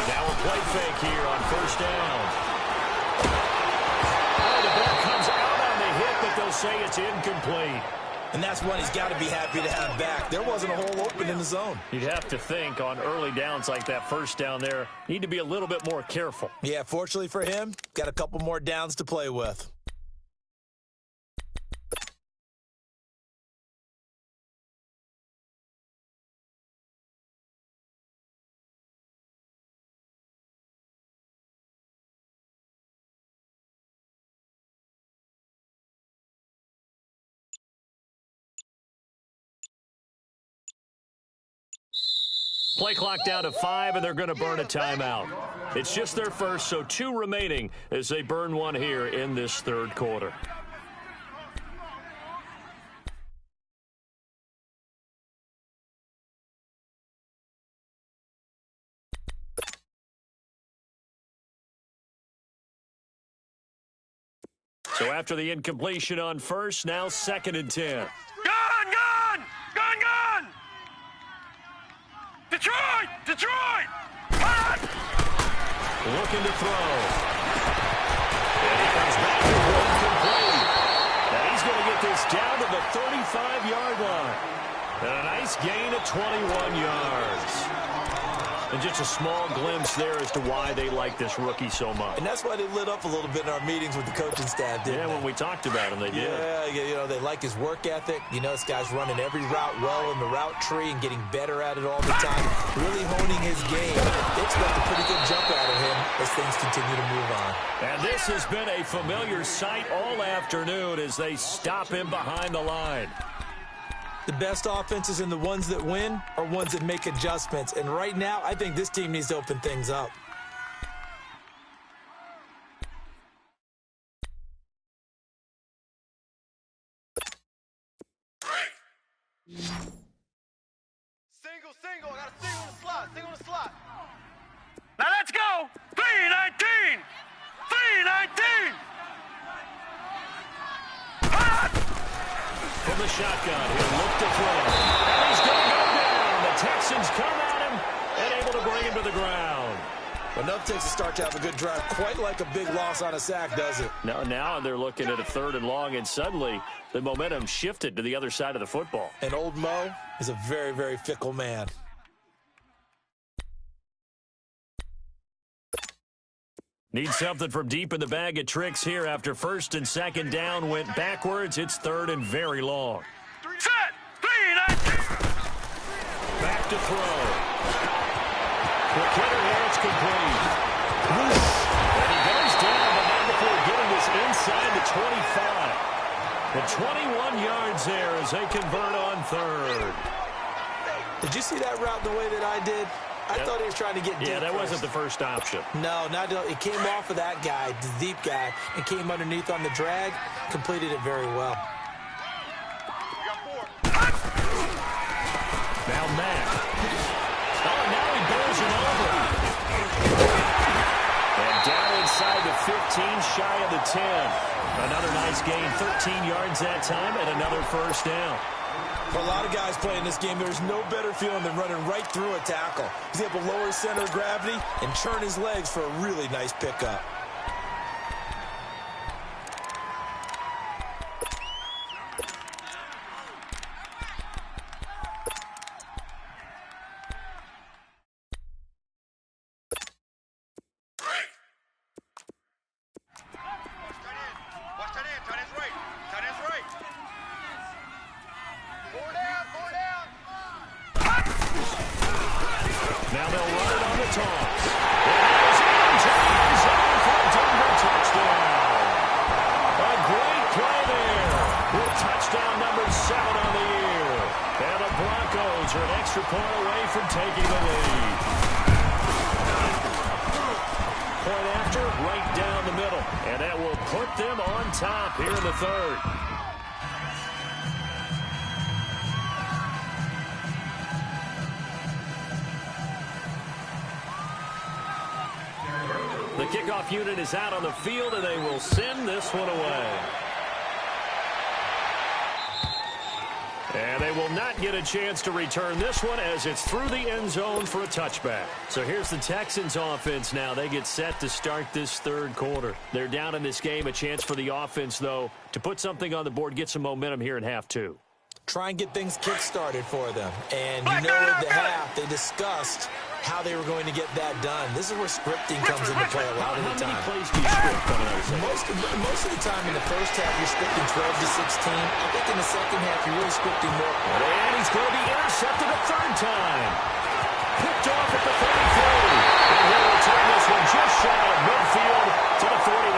Now a play fake here on first down. Oh, the ball comes out on the hit, but they'll say it's incomplete. And that's one he's got to be happy to have back. There wasn't a hole open in the zone. You'd have to think on early downs like that first down there, need to be a little bit more careful. Yeah, fortunately for him, got a couple more downs to play with. Play clock down to 5, and they're going to burn a timeout. It's just their first, so 2 remaining as they burn one here in this third quarter. So after the incompletion on first, now 2nd and 10. Detroit! Looking to throw. And he comes back with one complete. And he's going to get this down to the 35-yard line. And a nice gain of 21 yards. And just a small glimpse there as to why they like this rookie so much. And that's why they lit up a little bit in our meetings with the coaching staff, didn't they? Yeah, when we talked about him, they did. Yeah, you know, they like his work ethic. You know, this guy's running every route well in the route tree and getting better at it all the time. Really honing his game. They expect a pretty good jump out of him as things continue to move on. And this has been a familiar sight all afternoon as they stop him behind the line. The best offenses and the ones that win are ones that make adjustments. And right now, I think this team needs to open things up. Single. I got a single in the slot. Now let's go. 319. 319. From the shotgun, he'll look to throw. And he's going to go down. The Texans come at him and able to bring him to the ground. Enough takes a start to have a good drive. Quite like a big loss on a sack, does it? Now they're looking at a 3rd and long, and suddenly the momentum shifted to the other side of the football. And old Mo is a very, very fickle man. Need something from deep in the bag of tricks here after 1st and 2nd down went backwards. It's 3rd and very long. Set. 319. Back to throw. Quick hitter here, it's complete. And he goes down, but not before getting this inside the 25. The 21 yards there as they convert on 3rd. Did you see that route the way that I did? I thought he was trying to get deep. Yeah, that first. wasn't the first option. No, it came off of that guy, the deep guy, and came underneath on the drag. Completed it very well. Now Mack. Oh, now he goes it over. And down inside the 15, shy of the 10. Another nice gain, 13 yards that time, and another 1st down. For a lot of guys playing this game, there's no better feeling than running right through a tackle. He's able to lower his center of gravity and turn his legs for a really nice pickup. Now they'll run it on the toss. It is into the end zone for a Denver touchdown. A great play there with touchdown number 7 on the year. And the Broncos are an extra point away from taking the lead. Point after, right down the middle. And that will put them on top here in the 3rd. The kickoff unit is out on the field, and they will send this one away. And they will not get a chance to return this one as it's through the end zone for a touchback. So here's the Texans offense now. They get set to start this 3rd quarter. They're down in this game. A chance for the offense, though, to put something on the board, get some momentum here in half 2. Try and get things kick-started for them. And you know at the half, they discussed how they were going to get that done. This is where scripting comes into play a lot of the time. How many plays do you script coming out of second? Most of the time in the first half, you're scripting 12 to 16. I think in the second half, you're really scripting more. And he's going to be intercepted a 3rd time. Picked off at the 33. And he'll return this one just shy of midfield to the 49.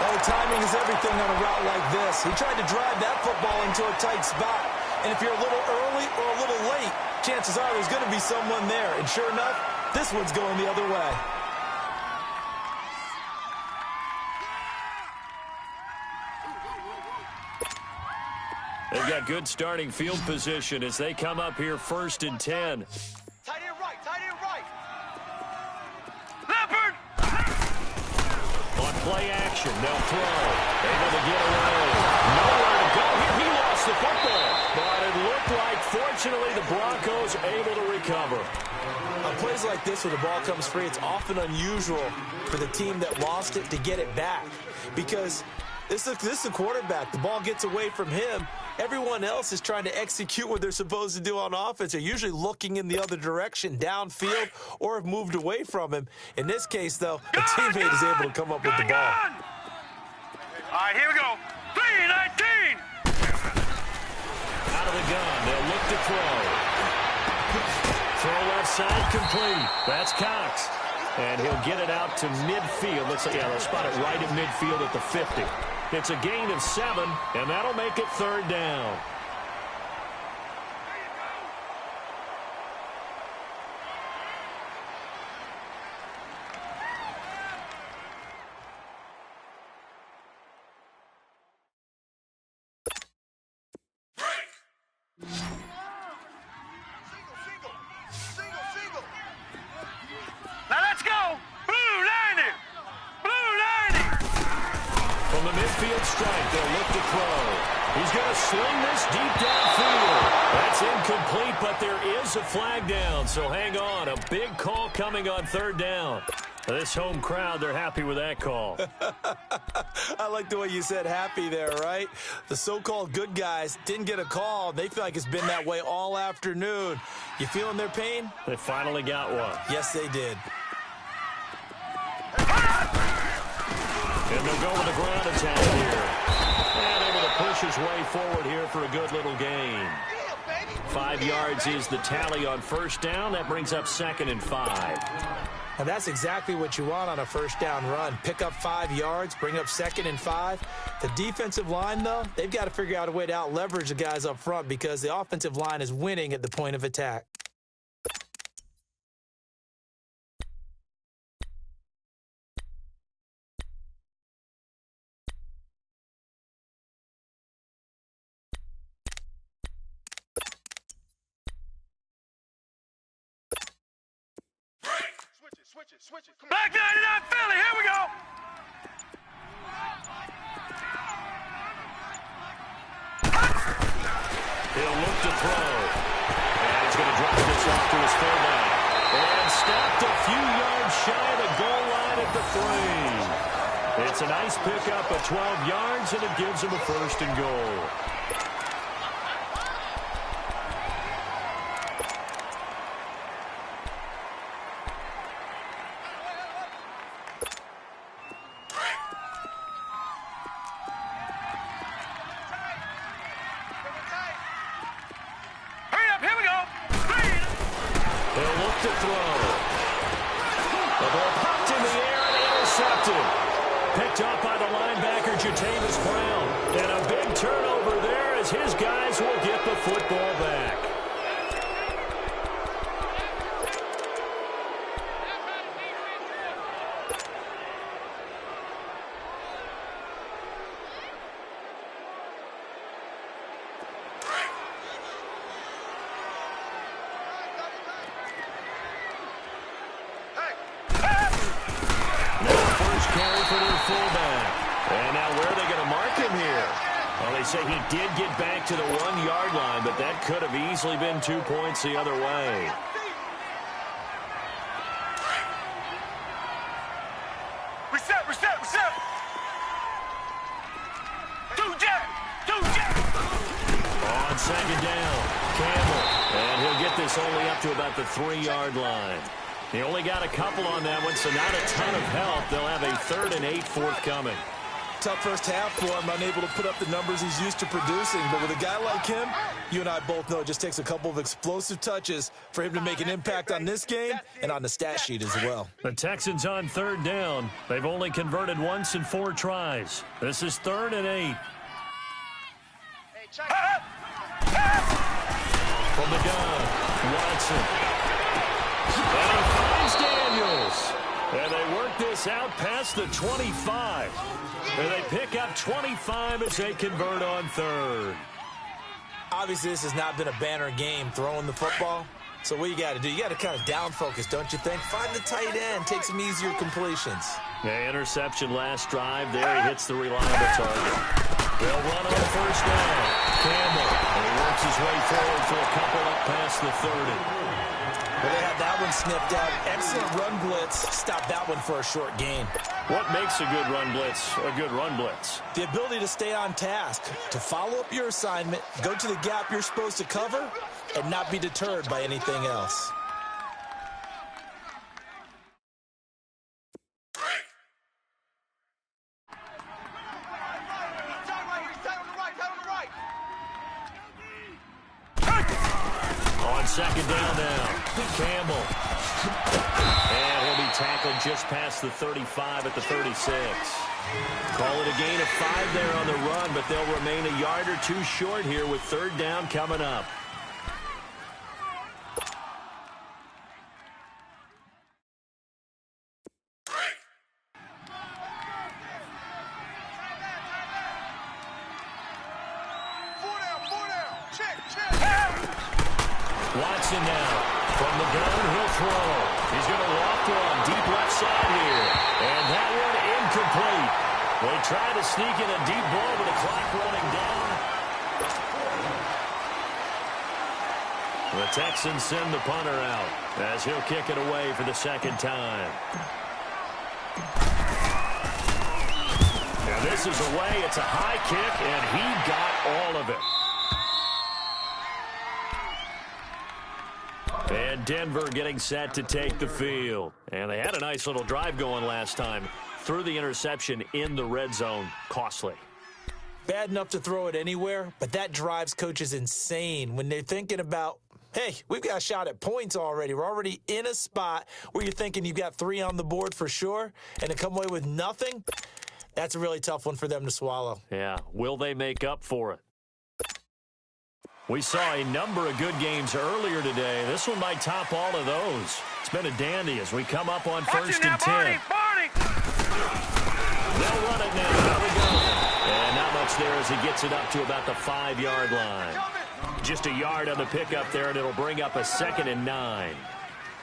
Oh, timing is everything on a route like this. He tried to drive that football into a tight spot. And if you're a little early or a little late, chances are there's going to be someone there. And sure enough, this one's going the other way. They've got good starting field position as they come up here 1st and 10. Tight end right. Leopard. On play action, they'll throw. Able to get away. Nowhere to go here. He lost the football. But it looked like, fortunately, the Broncos able to recover. On plays like this where the ball comes free, it's often unusual for the team that lost it to get it back. Because this is a quarterback. The ball gets away from him. Everyone else is trying to execute what they're supposed to do on offense. They're usually looking in the other direction, downfield, or have moved away from him. In this case, though, a teammate is able to come up with the ball. All right, here we go. 319. Out of the gun, they'll look to throw. Throw left side, complete. That's Cox. And he'll get it out to midfield. Looks like, yeah, they'll spot it right at midfield at the 50. It's a gain of 7, and that'll make it 3rd down. Midfield strike, they'll look to throw. He's going to sling this deep downfield. That's incomplete, but there is a flag down, so hang on. A big call coming on 3rd down. This home crowd, they're happy with that call. I like the way you said happy there, right? The so-called good guys didn't get a call. They feel like it's been that way all afternoon. You feeling their pain? They finally got one. Yes, they did. And they'll go with a ground attack here. And able to push his way forward here for a good little gain. 5 yards is the tally on 1st down. That brings up 2nd and 5. And that's exactly what you want on a 1st down run. Pick up 5 yards, bring up 2nd and 5. The defensive line, though, they've got to figure out a way to out-leverage the guys up front because the offensive line is winning at the point of attack. Switch it. Black 99 Philly, here we go. He'll look to throw. And he's going to drop this off to his fullback. And stopped a few yards shy of the goal line at the 3. It's a nice pickup of 12 yards, and it gives him a 1st and goal. Say he did get back to the 1-yard line, but that could have easily been 2 points the other way. Reset. 2 jet. On 2nd down, Campbell. And he'll get this only up to about the 3-yard line. He only got a couple on that one, so not a ton of help. They'll have a 3rd and 8 forthcoming. Tough first half for him, unable to put up the numbers he's used to producing. But with a guy like him, you and I both know it just takes a couple of explosive touches for him to make an impact on this game and on the stat sheet as well. The Texans on 3rd down. They've only converted once in 4 tries. This is 3rd and 8. From the gun, Watson. And he finds Daniels. And they work this out past the 25. And they pick up 25 as they convert on 3rd. Obviously, this has not been a banner game throwing the football. So what you got to do, you got to kind of down focus, don't you think? Find the tight end, take some easier completions. Yeah, interception last drive there. He hits the reliable target. They'll run on 1st down. Campbell. And he works his way forward for a couple up past the 30. Well, they had that one sniffed out. Excellent run blitz. Stop that one for a short gain. What makes a good run blitz a good run blitz? The ability to stay on task, to follow up your assignment, go to the gap you're supposed to cover, and not be deterred by anything else. On 2nd down now, Campbell. And he'll be tackled just past the 35 at the 36. Call it a gain of 5 there on the run, but they'll remain a yard or two short here with third down coming up. Watson now from the gun, he'll throw. He's going to walk one deep left side here. And that one incomplete. They try to sneak in a deep ball, but the clock running down. The Texans send the punter out as he'll kick it away for the second time. And this is away. It's a high kick, and he got all of it. And Denver getting set to take the field. And they had a nice little drive going last time. Threw the interception in the red zone. Costly. Bad enough to throw it anywhere, but that drives coaches insane when they're thinking about, hey, we've got a shot at points already. We're already in a spot where you're thinking you've got 3 on the board for sure, and to come away with nothing, that's a really tough one for them to swallow. Yeah. Will they make up for it? We saw a number of good games earlier today. This one might top all of those. It's been a dandy as we come up on first and 10. They'll run it now. How we going? And not much there as he gets it up to about the 5-yard line. Just a yard on the pickup there, and it'll bring up a 2nd and 9.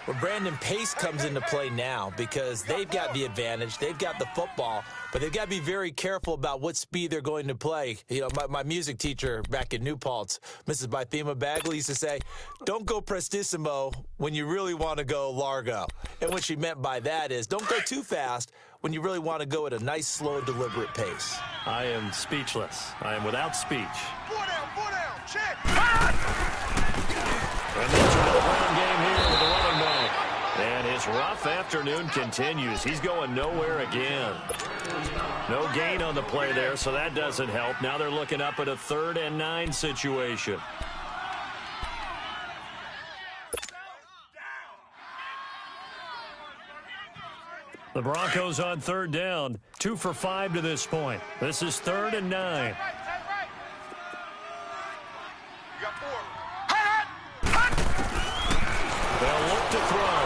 Well, Brandon, pace comes into play now because they've got the advantage. They've got the football, but they've got to be very careful about what speed they're going to play. You know, my music teacher back in New Paltz, Mrs. Bythema Bagley, used to say, don't go prestissimo when you really want to go largo. And what she meant by that is don't go too fast when you really want to go at a nice, slow, deliberate pace. I am speechless. I am without speech. 4 down, check. And there's another run game here with the running back. And his rough afternoon continues. He's going nowhere again. No gain on the play there, so that doesn't help. Now they're looking up at a 3rd and 9 situation. The Broncos on 3rd down. 2 for 5 to this point. This is 3rd and 9. You got 4. They'll look to throw.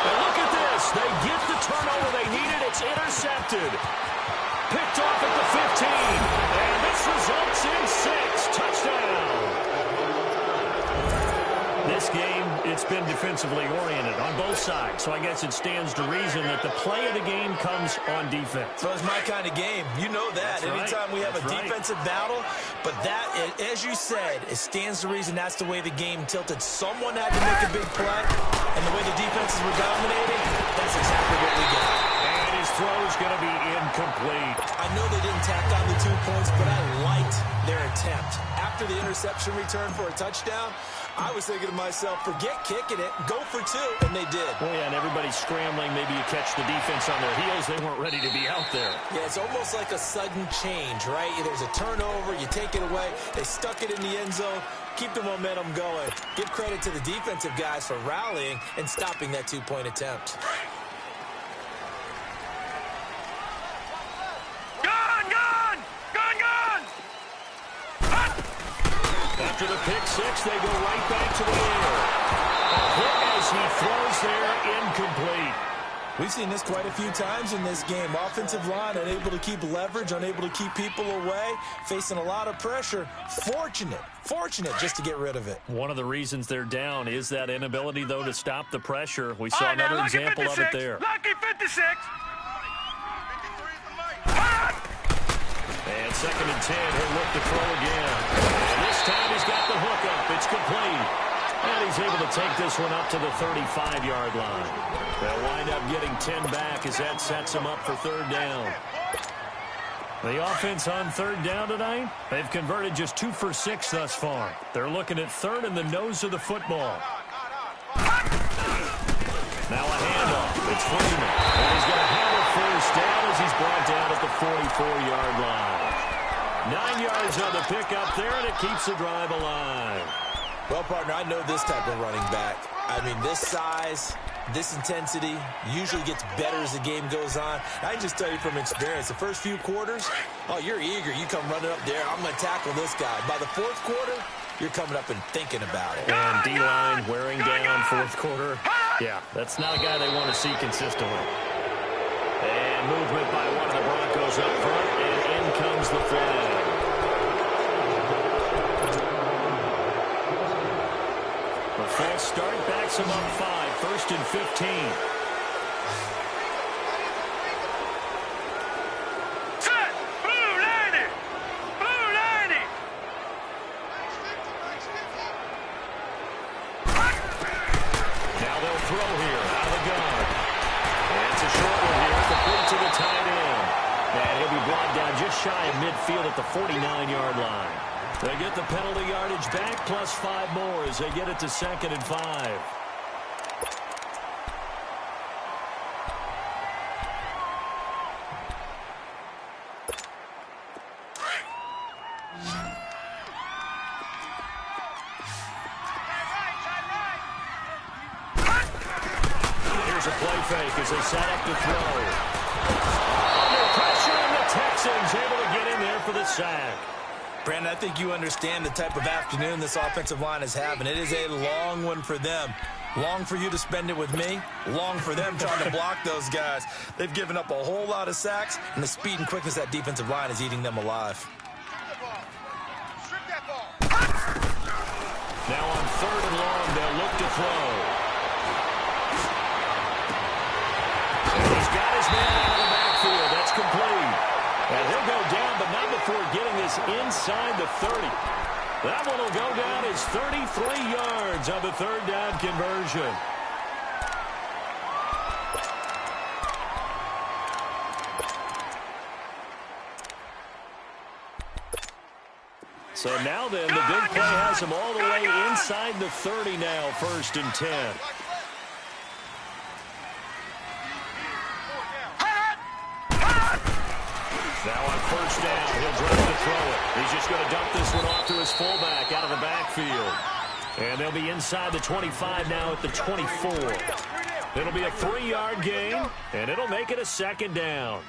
And look at this. They get the turnover they needed. It's intercepted. Picked off at the 15. And this results in 6. Touchdown. This game, it's been defensively oriented on both sides. So I guess it stands to reason that the play of the game comes on defense. So it's my kind of game. You know that. Anytime we have a defensive battle. But that, as you said, it stands to reason that's the way the game tilted. Someone had to make a big play. And the way the defenses were dominating, that's exactly what we got. And his throw is going to be incomplete. I know they didn't tack on the 2 points, but I liked their attempt. After the interception return for a touchdown, I was thinking to myself, forget kicking it, go for 2, and they did. Oh, yeah, and everybody's scrambling. Maybe you catch the defense on their heels. They weren't ready to be out there. Yeah, it's almost like a sudden change, right? There's a turnover, you take it away, they stuck it in the end zone, keep the momentum going. Give credit to the defensive guys for rallying and stopping that 2-point attempt. After the pick 6, they go right back to the air. A hit as he throws there, incomplete. We've seen this quite a few times in this game. Offensive line unable to keep leverage, unable to keep people away, facing a lot of pressure. Fortunate just to get rid of it. One of the reasons they're down is that inability, though, to stop the pressure. We saw another example of it there. Lucky 56. And 2nd and 10, he'll look to throw again. And this time he's got the hook up. It's complete. And he's able to take this one up to the 35-yard line. They'll wind up getting 10 back as that sets him up for 3rd down. The offense on 3rd down tonight, they've converted just 2 for 6 thus far. They're looking at 3rd in the nose of the football. Now a handoff. It's Freeman. And he's going to have a 1st down as he's brought down at the 44-yard line. 9 yards on the pickup there, and it keeps the drive alive. Well, partner, I know this type of running back. I mean, this size, This intensity usually gets better as the game goes on. I can just tell you from experience, the first few quarters, oh, you're eager. You come running up there, I'm going to tackle this guy. By the fourth quarter, you're coming up and thinking about it. And D-line wearing down fourth quarter. Yeah, that's not a guy they want to see consistently. And movement by one of the Broncos up front, and in comes the flag. The false start backs him up 5, 1st and 15. Set! Blue 90! Blue 90! Now they'll throw here out of the gun. And it's a short one here, complete to the tight end. And he'll be brought down just shy of midfield at the 49-yard line. They get the penalty yardage back, plus 5 more as they get it to 2nd and 5. Here's a play fake as they set up to throw. Under pressure, and the Texans able to get in there for the sack. Brandon, I think you understand the type of afternoon this offensive line is having. It is a long one for them. Long for you to spend it with me. Long for them trying to block those guys. They've given up a whole lot of sacks, and the speed and quickness of that defensive line is eating them alive. Now on 3rd and long, they'll look to throw. And he's got his man out of the backfield. That's complete. And he'll go down, but not before getting this inside the 30. That one will go down as 33 yards on the 3rd down conversion. So now then, the big play has him all the way inside the 30 now, 1st and 10. Now on 1st down, he'll drive to throw it. He's just going to dump this one off to his fullback out of the backfield. And they'll be inside the 25 now at the 24. It'll be a 3-yard gain, and it'll make it a 2nd down.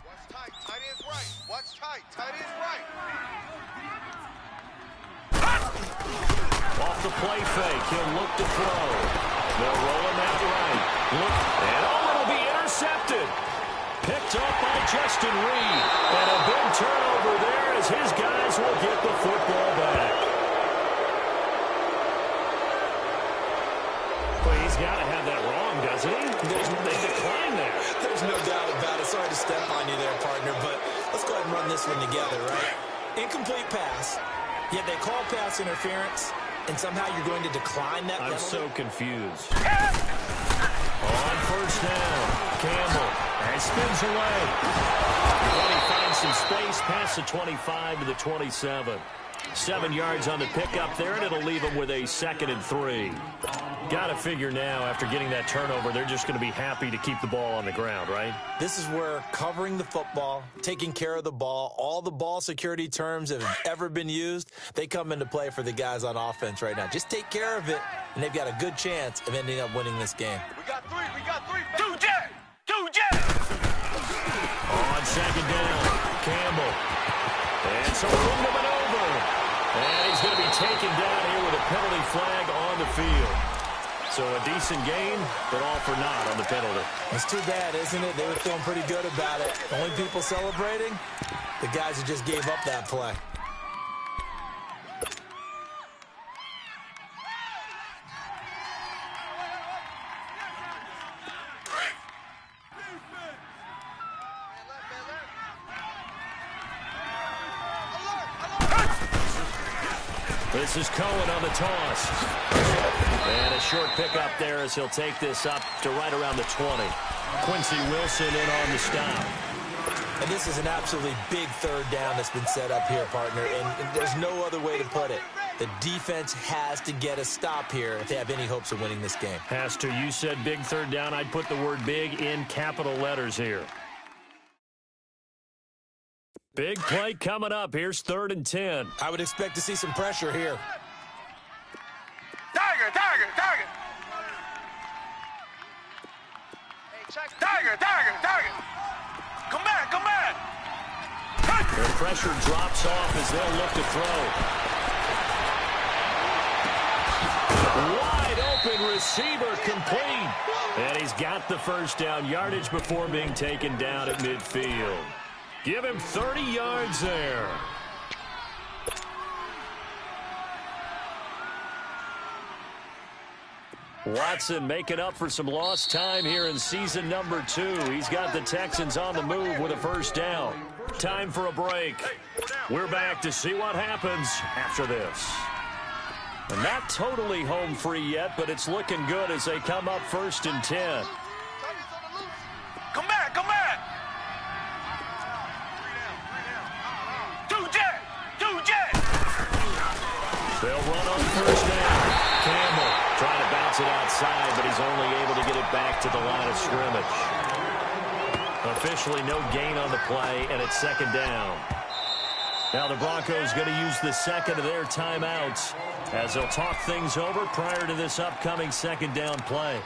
Watch tight. Tight end's right. Watch tight. Tight end's right. Off the play fake, he'll look to throw. They'll roll him out right. Look, and it'll be intercepted. Picked up by Justin Reed. And a big turnover there as his guys will get the football back. Well, he's got to have that wrong, doesn't he? They decline there. There's no doubt about it. Sorry to step on you there, partner, but let's go ahead and run this one together, right? Incomplete pass, yet they call pass interference, and somehow you're going to decline that penalty? I'm so confused. On 1st down, Campbell, and spins away. But he finds some space past the 25 to the 27. 7 yards on the pickup there, and it'll leave him with a 2nd and 3. Got to figure now, after getting that turnover, they're just going to be happy to keep the ball on the ground, right? This is where covering the football, taking care of the ball, all the ball security terms that have ever been used, they come into play for the guys on offense right now. Just take care of it, and they've got a good chance of ending up winning this game. We got three. We got three. 2 jet! 2 jet! On 2nd down, Campbell. And so room to maneuver. And he's going to be taken down here with a penalty flag on the field. So a decent gain, but all for naught on the penalty. It's too bad, isn't it? They were feeling pretty good about it. Only people celebrating, the guys who just gave up that play. This is Cohen on the toss. And a short pickup there as he'll take this up to right around the 20. Quincy Wilson in on the stop. And this is an absolutely big 3rd down that's been set up here, partner, and there's no other way to put it. The defense has to get a stop here if they have any hopes of winning this game. Has to. You said big 3rd down. I'd put the word big in capital letters here. Big play coming up. Here's 3rd and 10. I would expect to see some pressure here. Tiger, Tiger, Tiger. Tiger, Tiger, Tiger. Come back, come back. The pressure drops off as they'll look to throw. Wide open receiver complete. And he's got the first down, yardage before being taken down at midfield. Give him 30 yards there. Watson making up for some lost time here in season number 2. He's got the Texans on the move with a first down. Time for a break. We're back to see what happens after this. Not totally home free yet, but it's looking good as they come up 1st and 10. Come back, come back. Two jet. They'll run on first down. Campbell trying to bounce it outside, but he's only able to get it back to the line of scrimmage. Officially no gain on the play, and it's 2nd down. Now the Broncos going to use the second of their timeouts as they'll talk things over prior to this upcoming 2nd down play.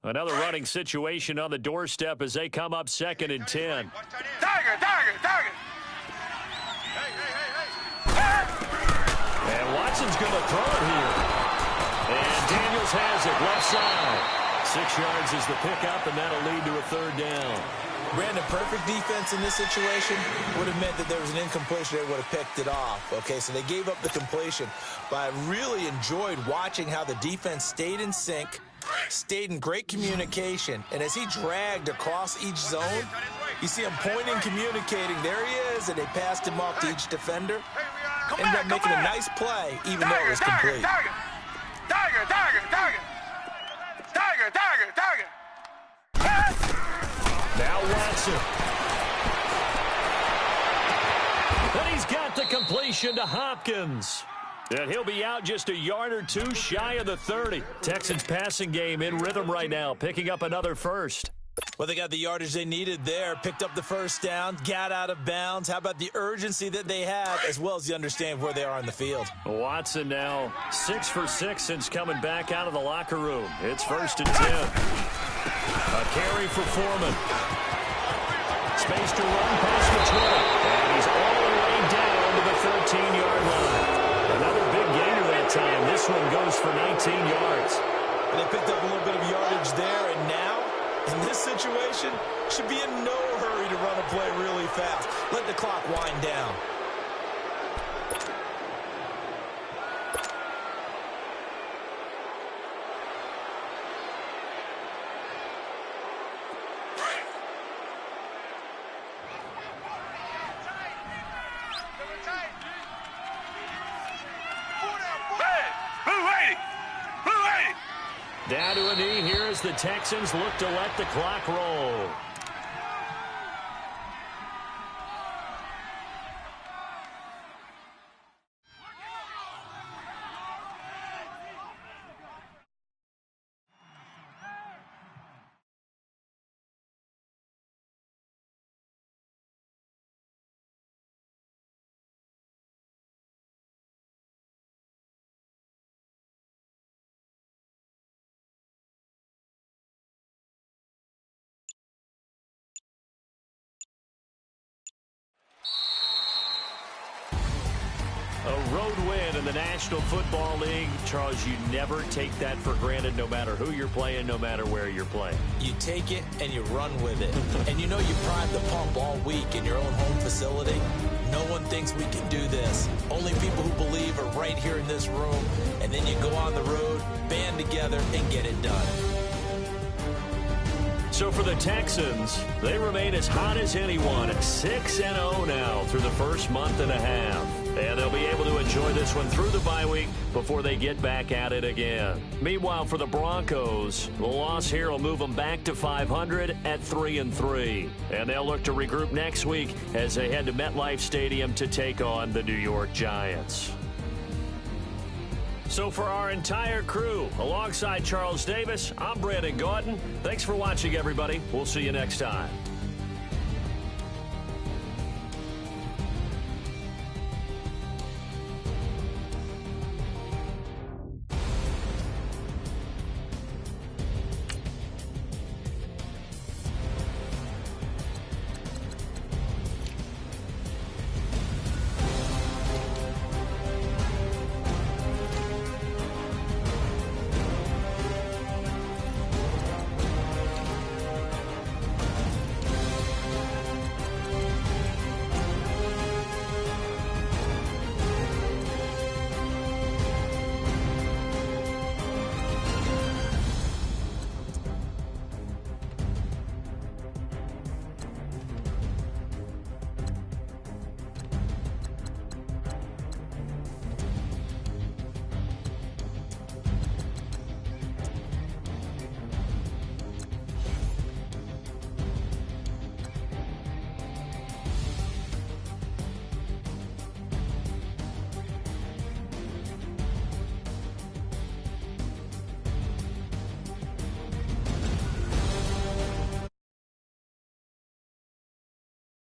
Another running situation on the doorstep as they come up 2nd and 10. Tiger, Tiger, Tiger. And Watson's going to throw it here. And Daniels has it left side. 6 yards is the pickup, and that'll lead to a 3rd down. Brandon, perfect defense in this situation would have meant that there was an incompletion. They would have picked it off. Okay, so they gave up the completion. But I really enjoyed watching how the defense stayed in sync, stayed in great communication, and as he dragged across each zone, you see him pointing, communicating. There he is, and they passed him off to each defender. Ended up making a nice play, even though it was complete. Tiger, Tiger, Tiger, Tiger. Tiger, Tiger, Tiger. Now Watson. And he's got the completion to Hopkins. And he'll be out just a yard or two shy of the 30. Texans passing game in rhythm right now, picking up another first. Well, they got the yardage they needed there, picked up the first down, got out of bounds. How about the urgency that they have, as well as the understanding of where they are on the field? Watson now 6 for 6 since coming back out of the locker room. It's 1st and 10. A carry for Foreman. Space to run past the 20. And he's all the way down to the 13-yard line. Another big gainer that time. This one goes for 19 yards. And they picked up a little bit of yardage there, and now, in this situation, should be in no hurry to run a play really fast. Let the clock wind down. Down to a knee here as the Texans look to let the clock roll. A road win in the National Football League. Charles, you never take that for granted no matter who you're playing, no matter where you're playing. You take it and you run with it. And you know you prime the pump all week in your own home facility. No one thinks we can do this. Only people who believe are right here in this room. And then you go on the road, band together, and get it done. So for the Texans, they remain as hot as anyone at 6-0 now through the first month and a half. And they'll be able to enjoy this one through the bye week before they get back at it again. Meanwhile, for the Broncos, the loss here will move them back to 500 at 3-3. And they'll look to regroup next week as they head to MetLife Stadium to take on the New York Giants. So for our entire crew, alongside Charles Davis, I'm Brandon Gaudin. Thanks for watching, everybody. We'll see you next time.